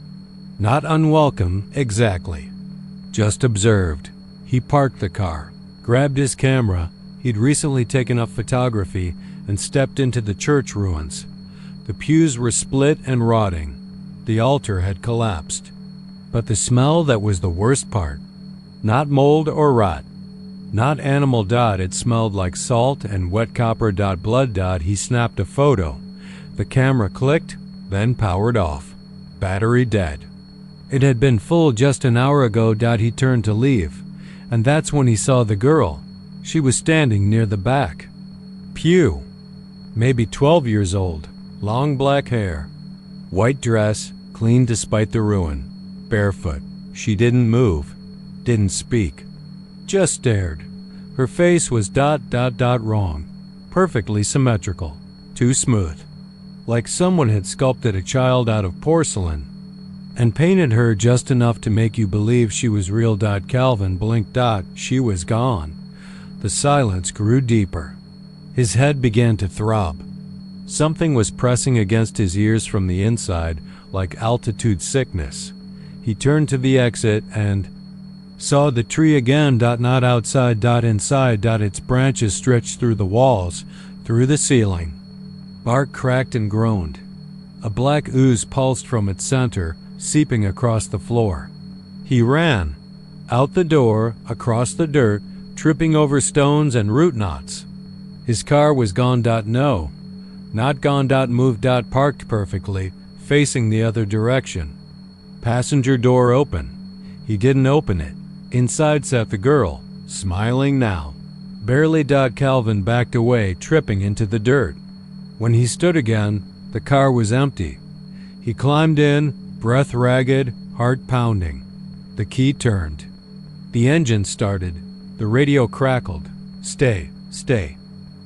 Not unwelcome, exactly. Just observed. He parked the car, grabbed his camera. He'd recently taken up photography, and stepped into the church ruins. The pews were split and rotting. The altar had collapsed. But the smell that was the worst part. Not mold or rot. Not animal. It smelled like salt and wet copper. Blood. He snapped a photo. The camera clicked, then powered off. Battery dead. It had been full just an hour ago. He turned to leave, and that's when he saw the girl. She was standing near the back pew. Maybe 12 years old. Long black hair. White dress, clean despite the ruin. Barefoot. She didn't move. Didn't speak. Just stared. Her face was wrong. Perfectly symmetrical. Too smooth. Like someone had sculpted a child out of porcelain and painted her just enough to make you believe she was real. Calvin blinked. She was gone. The silence grew deeper. His head began to throb. Something was pressing against his ears from the inside, like altitude sickness. He turned to the exit and saw the tree again. Not outside. Inside. Its branches stretched through the walls, through the ceiling. Bark cracked and groaned. A black ooze pulsed from its center, seeping across the floor. He ran. Out the door, across the dirt, tripping over stones and root knots. His car was gone. No. Not gone. Moved. Parked perfectly, facing the other direction. Passenger door open. He didn't open it. Inside sat the girl, smiling now. Barely. Calvin backed away, tripping into the dirt. When he stood again, the car was empty. He climbed in, breath ragged, heart pounding. The key turned. The engine started. The radio crackled. Stay, stay.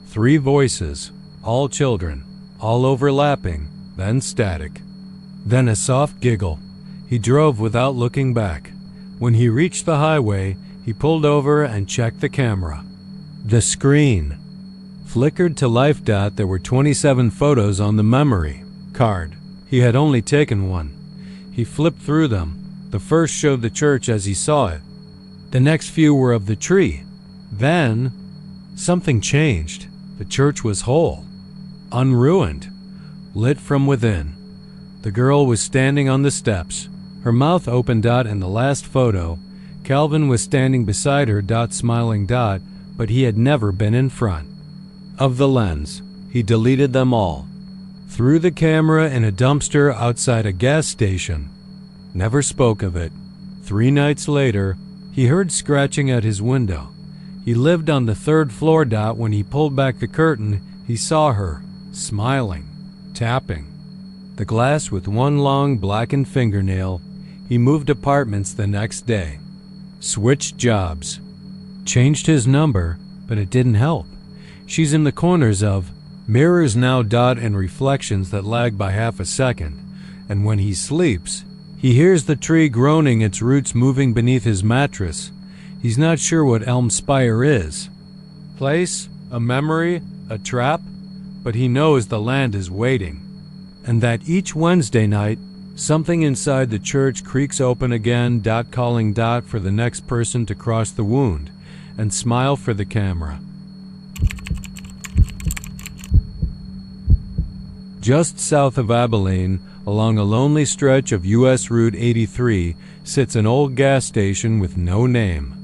3 voices, all children, all overlapping, then static. Then a soft giggle. He drove without looking back. When he reached the highway, he pulled over and checked the camera. The screen flickered to life. There were 27 photos on the memory card. He had only taken one. He flipped through them. The first showed the church as he saw it. The next few were of the tree. Then something changed. The church was whole, unruined, lit from within. The girl was standing on the steps, her mouth open. In the last photo, Calvin was standing beside her. Smiling. But he had never been in front of the lens. He deleted them all. Threw the camera in a dumpster outside a gas station. Never spoke of it. 3 nights later, he heard scratching at his window. He lived on the 3rd floor. When he pulled back the curtain, he saw her, smiling, tapping the glass with one long blackened fingernail. He moved apartments the next day. Switched jobs. Changed his number, but it didn't help. She's in the corners of mirrors now. And reflections that lag by half a second. And when he sleeps, he hears the tree groaning, its roots moving beneath his mattress. He's not sure what Elm Spire is. Place, a memory, a trap, but he knows the land is waiting. And that each Wednesday night, something inside the church creaks open again. Calling. For the next person to cross the wound and smile for the camera. Just south of Abilene, along a lonely stretch of U.S. Route 83, sits an old gas station with no name.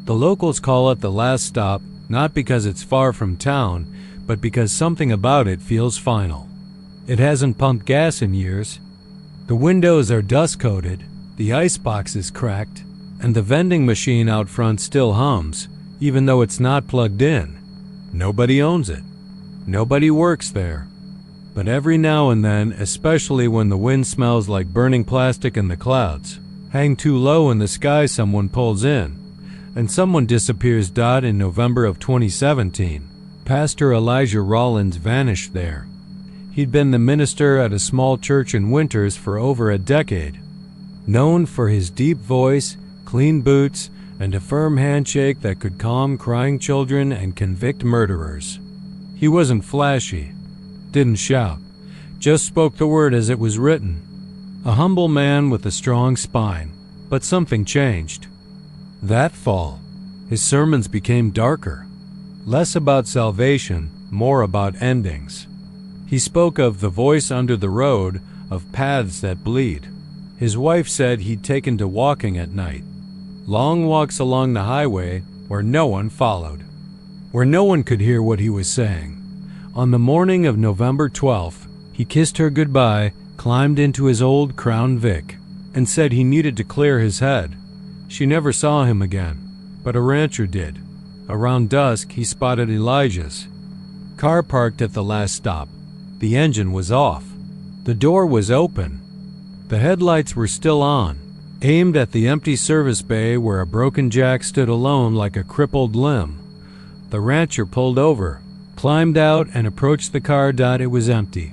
The locals call it the last stop, not because it's far from town, but because something about it feels final. It hasn't pumped gas in years. The windows are dust-coated, the icebox is cracked, and the vending machine out front still hums, even though it's not plugged in. Nobody owns it. Nobody works there. But every now and then, especially when the wind smells like burning plastic in the clouds, hang too low in the sky, someone pulls in, and someone disappears. In November of 2017, Pastor Elijah Rollins vanished there. He'd been the minister at a small church in Winters for over a decade, known for his deep voice, clean boots, and a firm handshake that could calm crying children and convict murderers. He wasn't flashy, didn't shout, just spoke the word as it was written. A humble man with a strong spine, but something changed. That fall, his sermons became darker, less about salvation, more about endings. He spoke of the voice under the road, of paths that bleed. His wife said he'd taken to walking at night. Long walks along the highway where no one followed, where no one could hear what he was saying. On the morning of November 12th, he kissed her goodbye, climbed into his old Crown Vic, and said he needed to clear his head. She never saw him again, but a rancher did. Around dusk, he spotted Elijah's car parked at the last stop. The engine was off. The door was open. The headlights were still on, aimed at the empty service bay where a broken jack stood alone like a crippled limb. The rancher pulled over, climbed out, and approached the car. It was empty,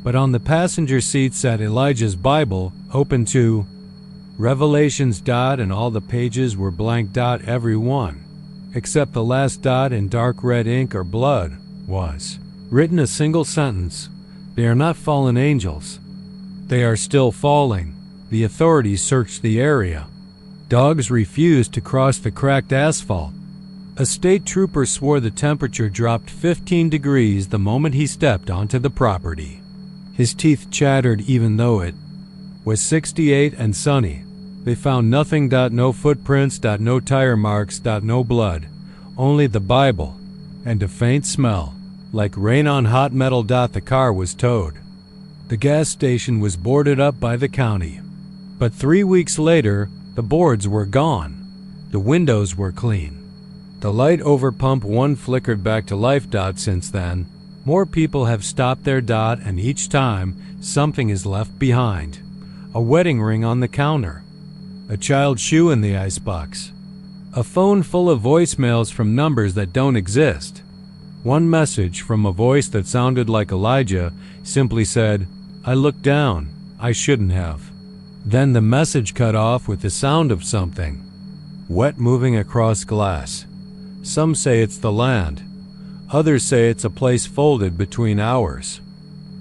but on the passenger seat sat Elijah's Bible, open to Revelations. And all the pages were blank. Every one, except the last dot in dark red ink or blood, was written a single sentence: "They are not fallen angels. They are still falling." The authorities searched the area. Dogs refused to cross the cracked asphalt. A state trooper swore the temperature dropped 15 degrees the moment he stepped onto the property. His teeth chattered even though it was 68 and sunny. They found nothing. No footprints. No tire marks. No blood. Only the Bible and a faint smell, like rain on hot metal. The car was towed. The gas station was boarded up by the county. But 3 weeks later, the boards were gone. The windows were clean. The light over pump 1 flickered back to life. Since then, more people have stopped there. And each time, something is left behind. A wedding ring on the counter. A child's shoe in the icebox. A phone full of voicemails from numbers that don't exist. One message from a voice that sounded like Elijah simply said, "I looked down. I shouldn't have." Then the message cut off with the sound of something wet moving across glass. Some say it's the land. Others say it's a place folded between hours.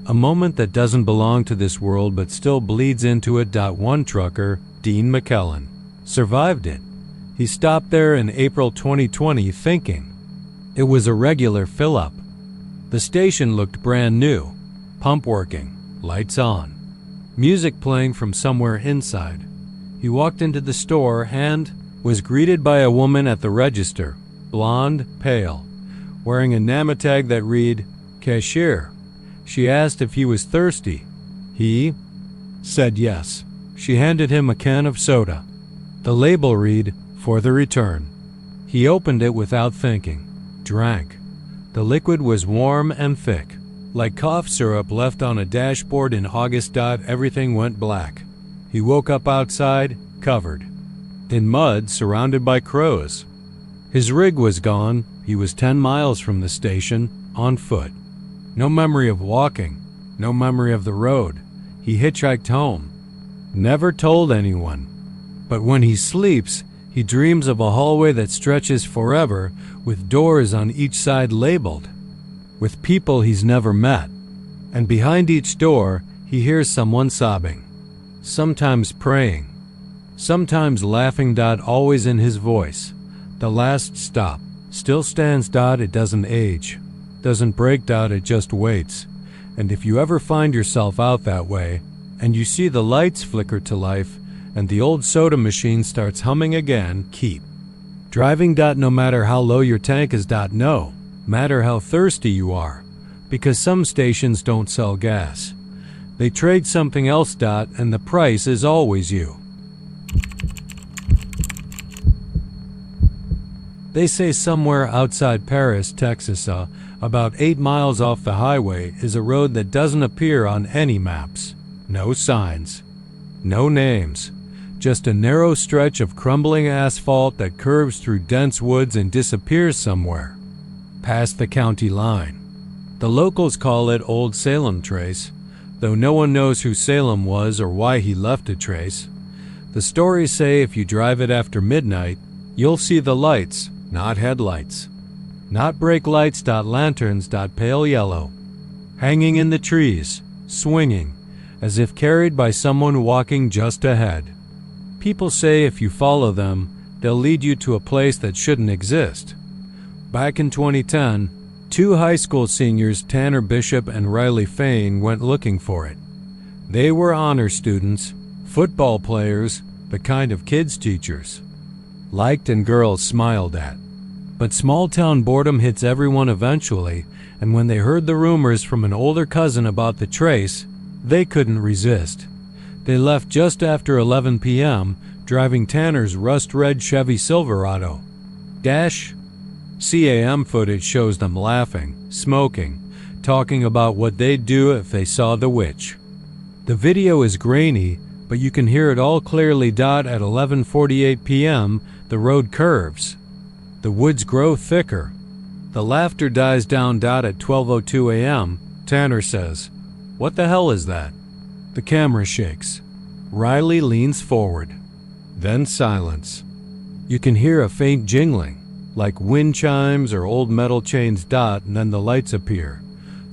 A moment that doesn't belong to this world but still bleeds into it. One trucker, Dean McKellen, survived it. He stopped there in April 2020 thinking it was a regular fill-up. The station looked brand new. Pump working, lights on, music playing from somewhere inside. He walked into the store and was greeted by a woman at the register, blonde, pale, wearing a name tag that read, "Cashier." She asked if he was thirsty. He said yes. She handed him a can of soda. The label read, "For the return." He opened it without thinking, drank. The liquid was warm and thick, like cough syrup left on a dashboard in August. Everything went black. He woke up outside, covered in mud, surrounded by crows. His rig was gone. He was 10 miles from the station, on foot. No memory of walking, no memory of the road. He hitchhiked home. Never told anyone. But when he sleeps, he dreams of a hallway that stretches forever, with doors on each side labeled, with people he's never met. And behind each door, he hears someone sobbing, sometimes praying, sometimes laughing. Always in his voice. The last stop still stands. It doesn't age, doesn't break. It just waits. And if you ever find yourself out that way, and you see the lights flicker to life, and the old soda machine starts humming again, keep driving. No matter how low your tank is. No matter how thirsty you are, because some stations don't sell gas. They trade something else. And the price is always you. They say somewhere outside Paris, Texas, about 8 miles off the highway, is a road that doesn't appear on any maps. No signs, no names, just a narrow stretch of crumbling asphalt that curves through dense woods and disappears somewhere past the county line. The locals call it Old Salem Trace, though no one knows who Salem was or why he left a trace. The stories say if you drive it after midnight, you'll see the lights, not headlights, not brake lights. Lanterns. Pale yellow, hanging in the trees, swinging, as if carried by someone walking just ahead. People say if you follow them, they'll lead you to a place that shouldn't exist. Back in 2010, 2 high school seniors, Tanner Bishop and Riley Fain, went looking for it. They were honor students, Football players, the kind of kids teachers, liked and girls smiled at. But small-town boredom hits everyone eventually, and when they heard the rumors from an older cousin about the trace, they couldn't resist. They left just after 11 p.m., driving Tanner's rust-red Chevy Silverado. CAM footage shows them laughing, smoking, talking about what they'd do if they saw the witch. The video is grainy, but you can hear it all clearly. At 11:48 p.m., the road curves. The woods grow thicker. The laughter dies down. At 12:02 a.m., Tanner says, "What the hell is that?" The camera shakes. Riley leans forward. Then silence. You can hear a faint jingling, like wind chimes or old metal chains. And then the lights appear.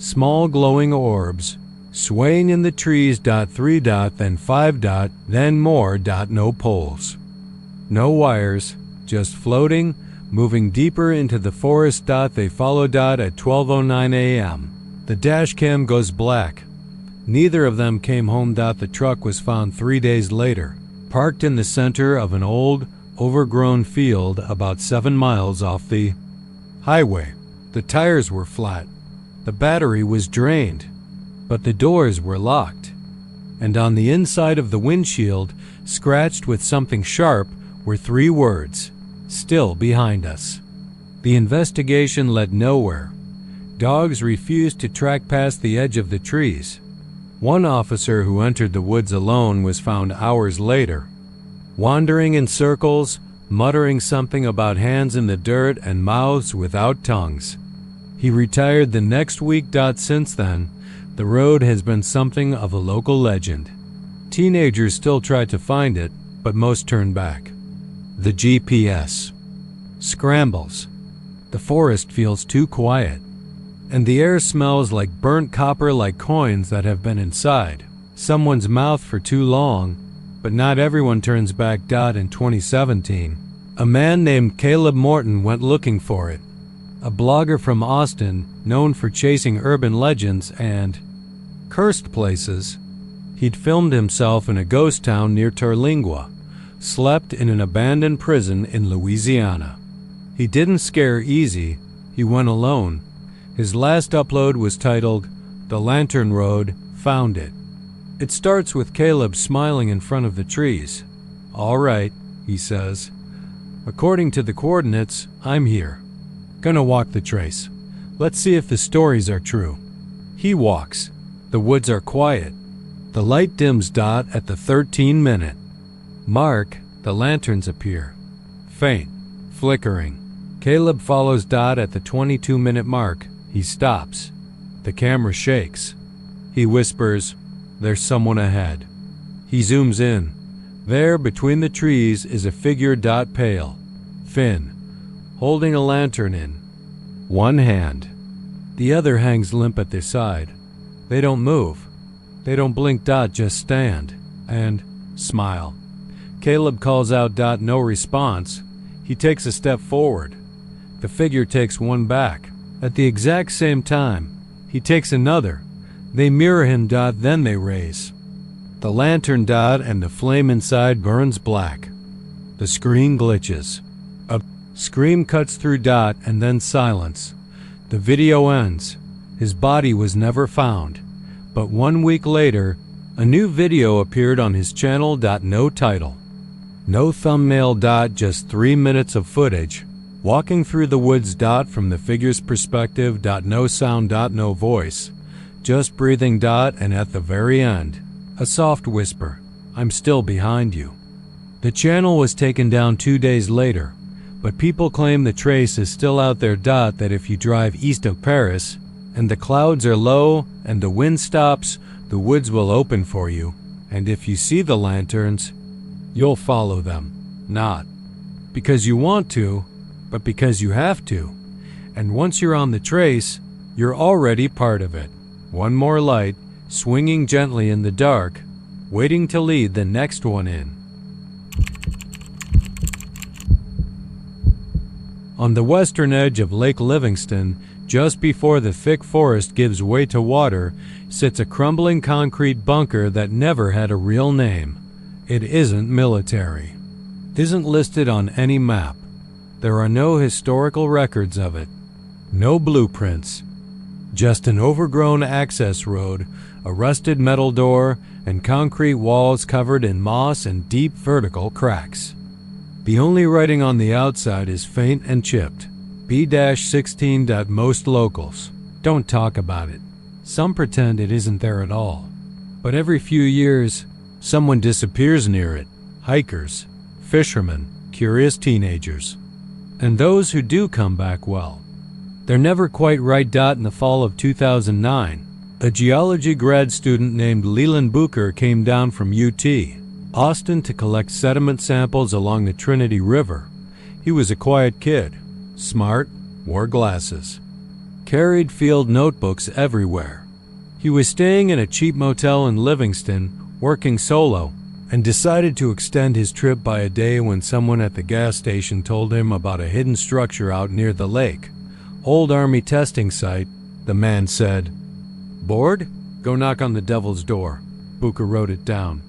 Small glowing orbs, swaying in the trees. 3. Then 5. Then more. No poles. No wires, just floating, moving deeper into the forest. They follow. At 12:09 a.m., the dash cam goes black. Neither of them came home. The truck was found 3 days later, parked in the center of an old, overgrown field about 7 miles off the highway. The tires were flat. The battery was drained, but the doors were locked. And on the inside of the windshield, scratched with something sharp, were 3 words: "Still behind us." The investigation led nowhere. Dogs refused to track past the edge of the trees. One officer who entered the woods alone was found hours later, wandering in circles, muttering something about hands in the dirt and mouths without tongues. He retired the next week. Since then, the road has been something of a local legend. Teenagers still try to find it, but most turn back. The GPS scrambles. The forest feels too quiet, and the air smells like burnt copper, like coins that have been inside someone's mouth for too long. But not everyone turns back. In 2017, a man named Caleb Morton went looking for it. A blogger from Austin, known for chasing urban legends and cursed places. He'd filmed himself in a ghost town near Terlingua, slept in an abandoned prison in Louisiana. He didn't scare easy. He went alone. His last upload was titled, "The Lantern Road, Found It." It starts with Caleb smiling in front of the trees. "All right," he says. "According to the coordinates, I'm here. Gonna walk the trace. Let's see if the stories are true." He walks. The woods are quiet. The light dims. At the 13-minute mark, the lanterns appear. Faint, flickering. Caleb follows. At the 22-minute mark, he stops. The camera shakes. He whispers, "There's someone ahead." He zooms in. There, between the trees, is a figure. Pale, thin, holding a lantern in one hand. The other hangs limp at their side. They don't move. They don't blink. Just stand and smile. Caleb calls out. No response. He takes a step forward. The figure takes one back. At the exact same time, he takes another. They mirror him. Then they raise the lantern. And the flame inside burns black. The screen glitches. A scream cuts through. And then silence. The video ends. His body was never found. But 1 week later, a new video appeared on his channel. No title, no thumbnail. Just 3 minutes of footage, walking through the woods. From the figure's perspective. No sound. No voice, just breathing. And at the very end, a soft whisper, "I'm still behind you." The channel was taken down 2 days later, but people claim the trace is still out there. That if you drive east of Paris, and the clouds are low, and the wind stops, the woods will open for you, and if you see the lanterns, you'll follow them. Not because you want to, but because you have to. And once you're on the trace, you're already part of it. One more light, swinging gently in the dark, waiting to lead the next one in. On the western edge of Lake Livingston, just before the thick forest gives way to water, sits a crumbling concrete bunker that never had a real name. It isn't military. It isn't listed on any map. There are no historical records of it. No blueprints. Just an overgrown access road, a rusted metal door, and concrete walls covered in moss and deep vertical cracks. The only writing on the outside is faint and chipped. B-16. Most locals don't talk about it. Some pretend it isn't there at all. But every few years, someone disappears near it. Hikers, fishermen, curious teenagers. And those who do come back, well, they're never quite right. In the fall of 2009, a geology grad student named Leland Booker came down from UT Austin to collect sediment samples along the Trinity River. He was a quiet kid, smart, wore glasses, carried field notebooks everywhere. He was staying in a cheap motel in Livingston, working solo, and decided to extend his trip by a day when someone at the gas station told him about a hidden structure out near the lake. Old Army testing site, the man said. Bored? Go knock on the devil's door. Booker wrote it down.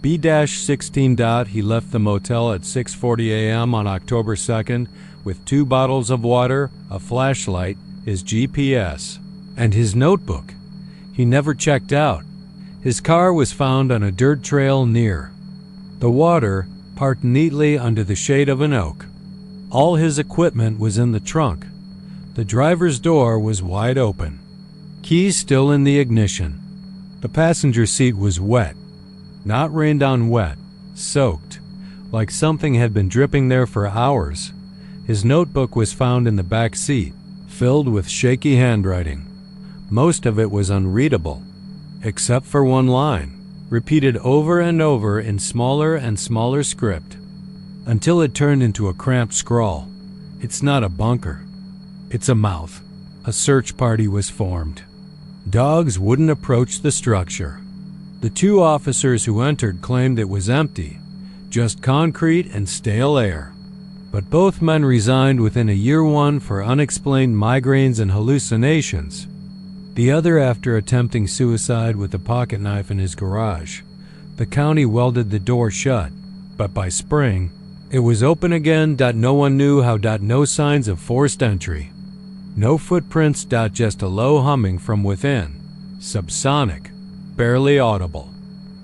B-16. He left the motel at 6:40 a.m. on October 2nd with 2 bottles of water, a flashlight, his GPS, and his notebook. He never checked out. His car was found on a dirt trail near the water, parked neatly under the shade of an oak. All his equipment was in the trunk. The driver's door was wide open. Keys still in the ignition. The passenger seat was wet. Not rained on wet, soaked, like something had been dripping there for hours. His notebook was found in the back seat, filled with shaky handwriting. Most of it was unreadable, except for one line, repeated over and over in smaller and smaller script, until it turned into a cramped scrawl. It's not a bunker. It's a mouth. A search party was formed. Dogs wouldn't approach the structure. The 2 officers who entered claimed it was empty, just concrete and stale air. But both men resigned within a year, one for unexplained migraines and hallucinations, the other after attempting suicide with a pocket knife in his garage. The county welded the door shut, but by spring, it was open again. No one knew how. No signs of forced entry. No footprints. Just a low humming from within, subsonic, barely audible,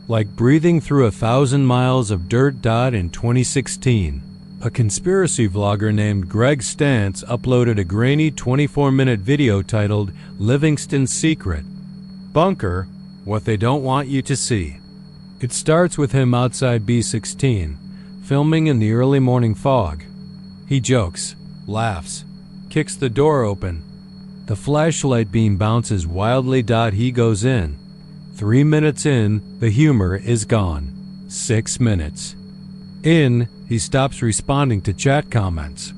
like breathing through 1,000 miles of dirt. In 2016, a conspiracy vlogger named Greg Stantz uploaded a grainy 24-minute video titled Livingston's Secret Bunker, What They Don't Want You to See. It starts with him outside B-16, filming in the early morning fog. He jokes, laughs, kicks the door open. The flashlight beam bounces wildly. He goes in. 3 minutes in, the humor is gone. 6 minutes in, he stops responding to chat comments.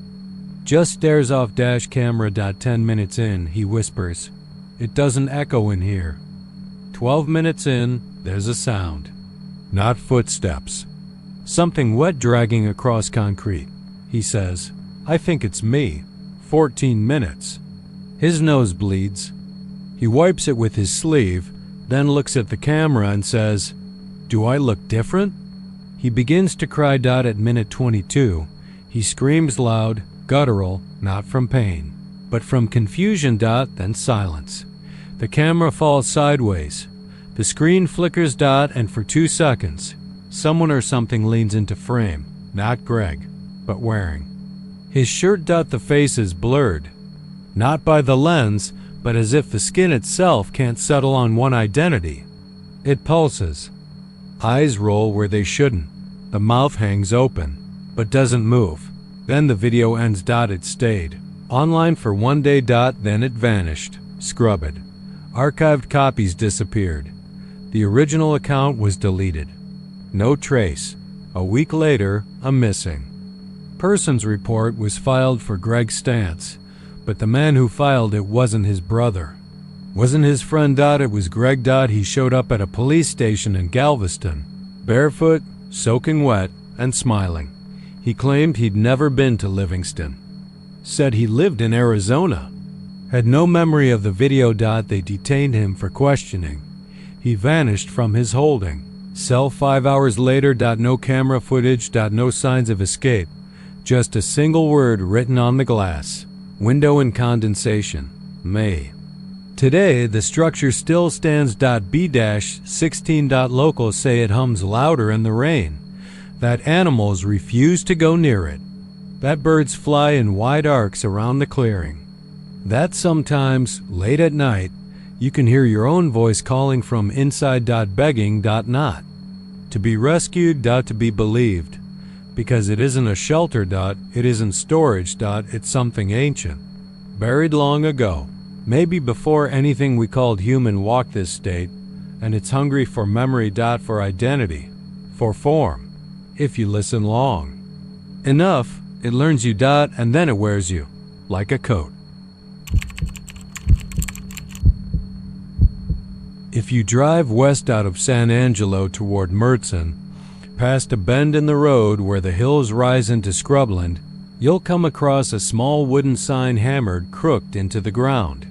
Just stares off dash camera. 10 minutes in, he whispers, "It doesn't echo in here." 12 minutes in, there's a sound. Not footsteps. Something wet dragging across concrete. He says, "I think it's me." 14 minutes. His nose bleeds. He wipes it with his sleeve, then looks at the camera and says, "Do I look different?" He begins to cry. At minute 22, he screams loud, guttural, not from pain, but from confusion. Then silence. The camera falls sideways. The screen flickers. And for 2 seconds, someone or something leans into frame, not Greg, but wearing his shirt. The face is blurred, not by the lens, but as if the skin itself can't settle on one identity. It pulses. Eyes roll where they shouldn't. The mouth hangs open, but doesn't move. Then the video ends. It stayed online for 1 day. Then it vanished, scrubbed. Archived copies disappeared. The original account was deleted. No trace. A week later, a missing persons report was filed for Greg Stantz, but the man who filed it wasn't his brother. Wasn't his friend. It was Greg. He showed up at a police station in Galveston, barefoot, soaking wet, and smiling. He claimed he'd never been to Livingston. Said he lived in Arizona. Had no memory of the video. They detained him for questioning. He vanished from his holding. Cell 5 hours later. No camera footage. No signs of escape. Just a single word written on the glass. Window and condensation. May. Today, the structure still stands. B-16. Locals say it hums louder in the rain. That animals refuse to go near it. That birds fly in wide arcs around the clearing. That sometimes, late at night, you can hear your own voice calling from inside. Begging. Not to be rescued. To be believed. Because it isn't a shelter. It isn't storage. It's something ancient. Buried long ago. Maybe before anything we called human walked this state, and it's hungry for memory. For identity. For form. If you listen long enough, it learns you. And then it wears you. Like a coat. If you drive west out of San Angelo toward Mertzen, past a bend in the road where the hills rise into scrubland, you'll come across a small wooden sign hammered crooked into the ground.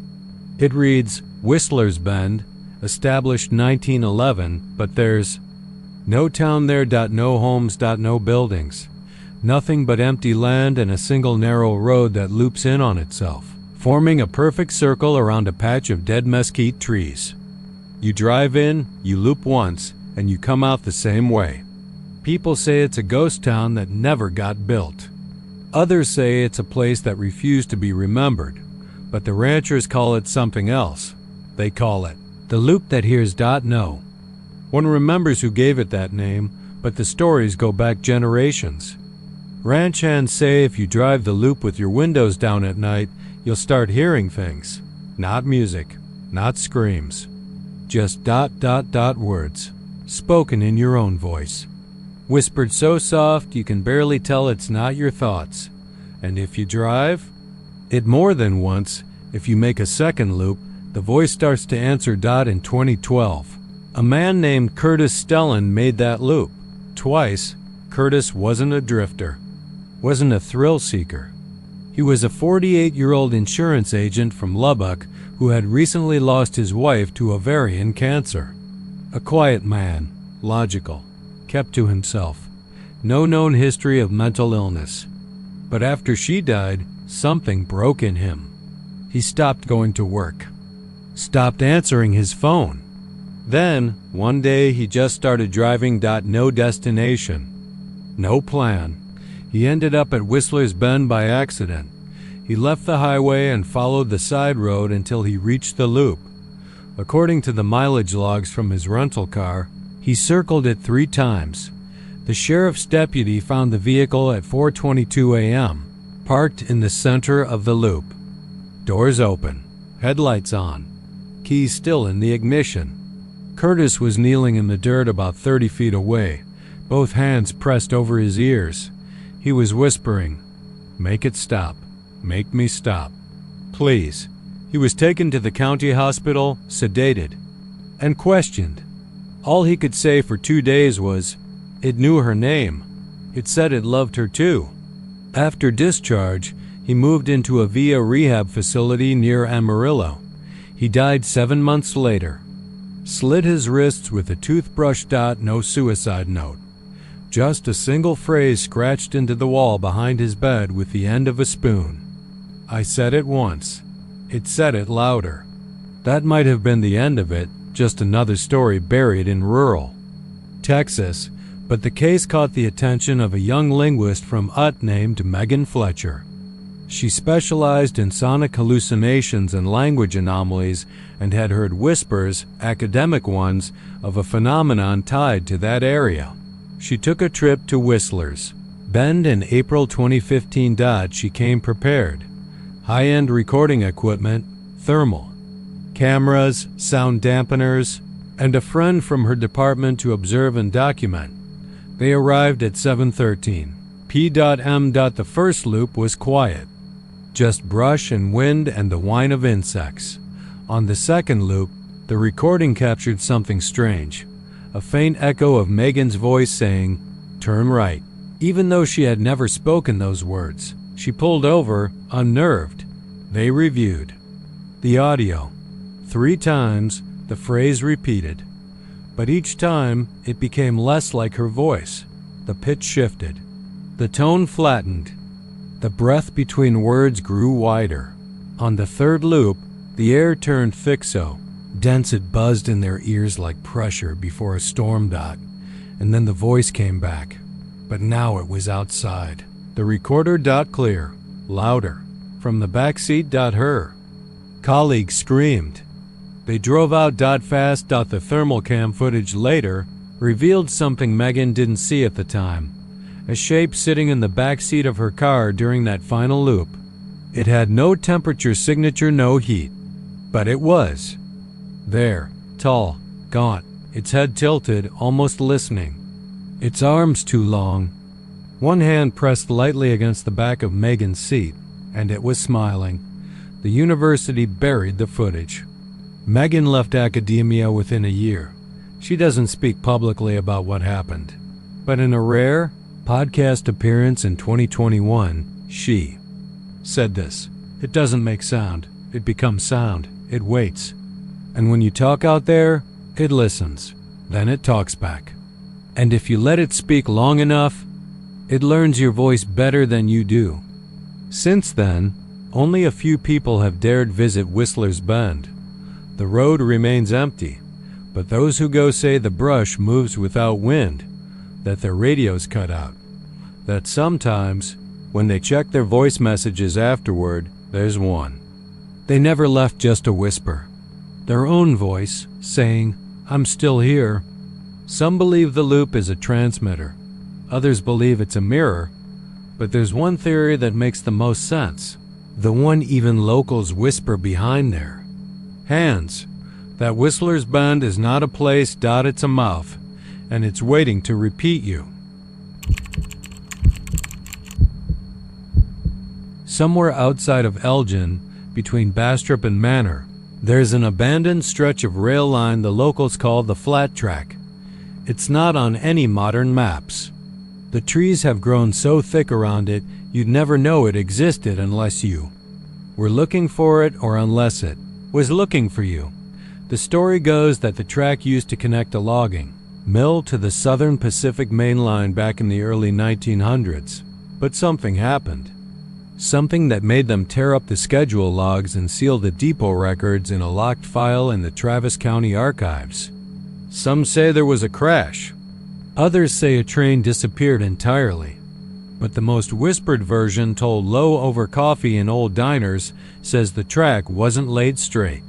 It reads, Whistler's Bend, established 1911, but there's no town there. No homes. No buildings. Nothing but empty land and a single narrow road that loops in on itself, forming a perfect circle around a patch of dead mesquite trees. You drive in, you loop once, and you come out the same way. People say it's a ghost town that never got built. Others say it's a place that refused to be remembered, but the ranchers call it something else. They call it the loop that hears. No one remembers who gave it that name, but the stories go back generations. Ranch hands say if you drive the loop with your windows down at night, you'll start hearing things. Not music, not screams. Just ... words, spoken in your own voice. Whispered so soft you can barely tell it's not your thoughts. And if you drive it more than once, if you make a second loop, the voice starts to answer. In 2012, a man named Curtis Stellan made that loop. Twice. Curtis wasn't a drifter, wasn't a thrill seeker. He was a 48-year-old insurance agent from Lubbock who had recently lost his wife to ovarian cancer. A quiet man, logical, kept to himself. No known history of mental illness. But after she died, something broke in him. He stopped going to work, stopped answering his phone. Then, one day, he just started driving. No destination, no plan. He ended up at Whistler's Bend by accident. He left the highway and followed the side road until he reached the loop. According to the mileage logs from his rental car, he circled it 3 times. The sheriff's deputy found the vehicle at 4:22 a.m., parked in the center of the loop. Doors open, headlights on, keys still in the ignition. Curtis was kneeling in the dirt about 30 feet away, both hands pressed over his ears. He was whispering, "Make it stop. Make me stop. Please." He was taken to the county hospital, sedated, and questioned. All he could say for 2 days was, it knew her name. It said it loved her too. After discharge, he moved into a VIA rehab facility near Amarillo. He died 7 months later. Slit his wrists with a toothbrush. No suicide note. Just a single phrase scratched into the wall behind his bed with the end of a spoon. I said it once. It said it louder. That might have been the end of it, just another story buried in rural Texas, but the case caught the attention of a young linguist from UT named Megan Fletcher. She specialized in sonic hallucinations and language anomalies and had heard whispers, academic ones, of a phenomenon tied to that area. She took a trip to Whistler's Bend in April 2015. She came prepared. High-end recording equipment, thermal cameras, sound dampeners, and a friend from her department to observe and document. They arrived at 7:13 p.m. The first loop was quiet, just brush and wind and the whine of insects. On the second loop, the recording captured something strange, a faint echo of Megan's voice saying, "Turn right." Even though she had never spoken those words, she pulled over, unnerved. They reviewed the audio. 3 times, the phrase repeated, But each time, it became less like her voice. The pitch shifted. The tone flattened. The breath between words grew wider. On the third loop, the air turned thick so dense it buzzed in their ears like pressure before a storm dot. And then the voice came back. But now it was outside. The recorder dot clear, louder. From the backseat dot her colleague screamed. They drove out dot fast. The thermal cam footage later revealed something Megan didn't see at the time. A shape sitting in the back seat of her car during that final loop. It had no temperature signature, no heat. But it was there, tall, gaunt, its head tilted, almost listening. Its arms too long. One hand pressed lightly against the back of Megan's seat, and it was smiling. The university buried the footage. Megan left academia within a year. She doesn't speak publicly about what happened. But in a rare podcast appearance in 2021, she said this: "It doesn't make sound. It becomes sound. It waits. And when you talk out there, it listens. Then it talks back. And if you let it speak long enough, it learns your voice better than you do." Since then, only a few people have dared visit Whistler's Bend. The road remains empty, but those who go say the brush moves without wind, that their radio's cut out, that sometimes, when they check their voice messages afterward, there's one. They never left just a whisper. Their own voice, saying, "I'm still here." Some believe the loop is a transmitter. Others believe it's a mirror. But there's one theory that makes the most sense. The one even locals whisper behind their hands. That Whistler's Bend is not a place, it's a mouth. And it's waiting to repeat you. Somewhere outside of Elgin, between Bastrop and Manor, there's an abandoned stretch of rail line the locals call the Flat Track. It's not on any modern maps. The trees have grown so thick around it, you'd never know it existed unless you were looking for it, or unless it was looking for you. The story goes that the track used to connect a logging mill to the Southern Pacific Main Line back in the early 1900s. But something happened. Something that made them tear up the schedule logs and seal the depot records in a locked file in the Travis County archives. Some say there was a crash. Others say a train disappeared entirely. But the most whispered version, told low over coffee in old diners, says the track wasn't laid straight.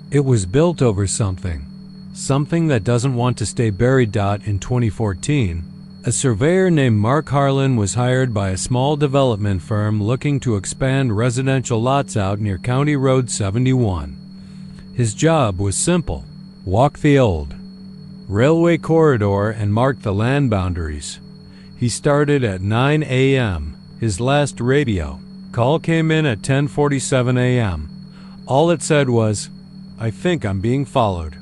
It was built over something. Something that doesn't want to stay buried. In 2014, a surveyor named Mark Harlan was hired by a small development firm looking to expand residential lots out near County Road 71. His job was simple: walk the old railway corridor and mark the land boundaries. He started at 9 a.m. His last radio call came in at 10:47 a.m. All it said was, "I think I'm being followed."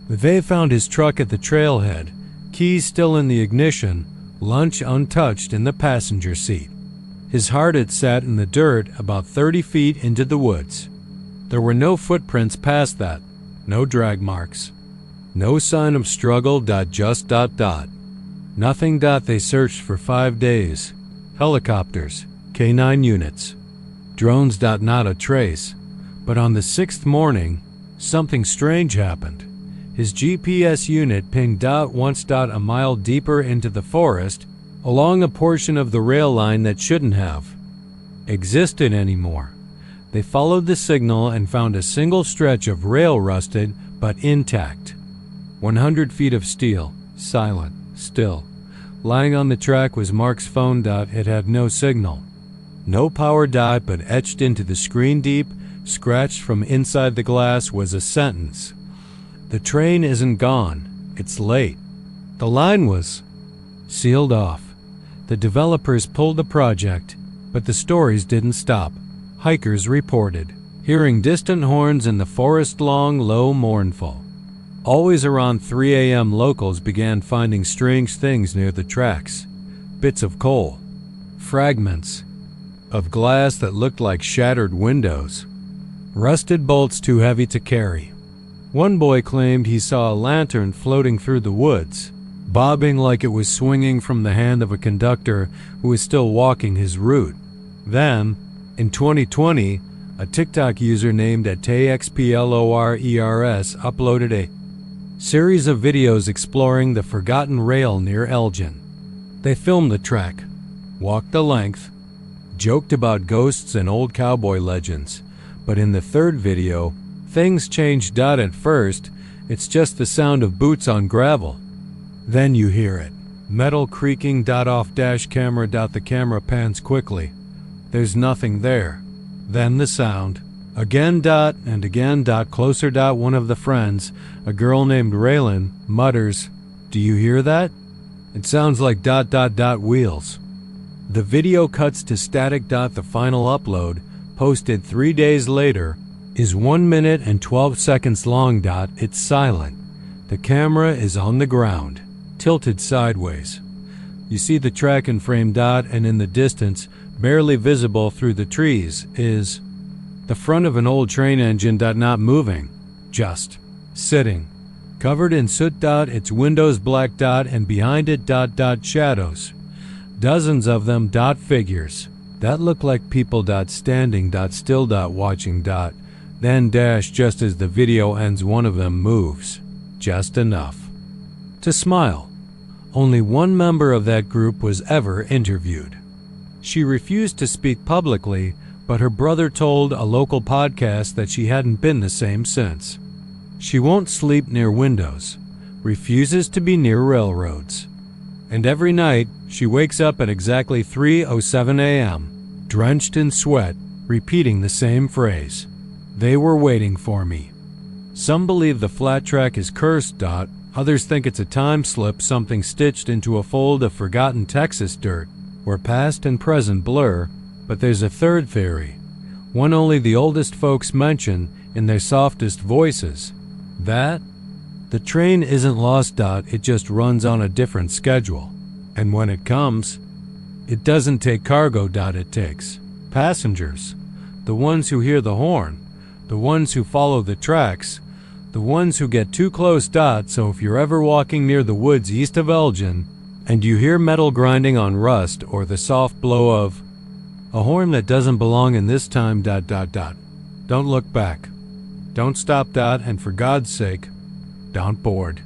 They found his truck at the trailhead, keys still in the ignition, lunch untouched in the passenger seat. His heart had sat in the dirt about 30 feet into the woods. There were no footprints past that, no drag marks, no sign of struggle. Just. Nothing. They searched for 5 days. Helicopters, K9 units, drones. Not a trace. But on the 6th morning, something strange happened. His GPS unit pinged once. A mile deeper into the forest, along a portion of the rail line that shouldn't have existed anymore. They followed the signal and found a single stretch of rail, rusted but intact. 100 feet of steel, silent, still. Lying on the track was Mark's phone. It had no signal. No power. But etched into the screen deep, scratched from inside the glass, was a sentence: "The train isn't gone. It's late." The line was sealed off. The developers pulled the project, but the stories didn't stop. Hikers reported hearing distant horns in the forest, long, low, mournful. Always around 3 a.m. locals began finding strange things near the tracks. Bits of coal, fragments of glass that looked like shattered windows, rusted bolts too heavy to carry. One boy claimed he saw a lantern floating through the woods, bobbing like it was swinging from the hand of a conductor who was still walking his route. Then, in 2020, a TikTok user named @TXPLORERS uploaded a series of videos exploring the forgotten rail near Elgin. They filmed the trek, walked the length, joked about ghosts and old cowboy legends, but in the third video, things changed. At first, it's just the sound of boots on gravel. Then you hear it. Metal creaking. Off dash camera. The camera pans quickly. There's nothing there. Then the sound. Again. And again. Closer. One of the friends, a girl named Raylan, mutters, "Do you hear that? It sounds like ... wheels." The video cuts to static. The final upload, posted 3 days later, is 1 minute and 12 seconds long. It's silent. The camera is on the ground, tilted sideways. You see the track in frame. And in the distance, barely visible through the trees, is the front of an old train engine. Not moving, just sitting, covered in soot. Its windows black. And behind it ... shadows. Dozens of them. Figures that look like people. Standing. Still. Watching. Then just as the video ends, one of them moves, just enough to smile. Only one member of that group was ever interviewed. She refused to speak publicly, but her brother told a local podcast that she hadn't been the same since. She won't sleep near windows, refuses to be near railroads, and every night she wakes up at exactly 3:07 a.m., drenched in sweat, repeating the same phrase. "They were waiting for me." Some believe the flat track is cursed. Others think it's a time slip, something stitched into a fold of forgotten Texas dirt, where past and present blur. But there's a third theory, one only the oldest folks mention in their softest voices, that the train isn't lost. It just runs on a different schedule. And when it comes, it doesn't take cargo. It takes passengers, the ones who hear the horn, the ones who follow the tracks, the ones who get too close. So if you're ever walking near the woods east of Elgin and you hear metal grinding on rust or the soft blow of a horn that doesn't belong in this time. Don't look back. Don't stop. And for God's sake, don't board.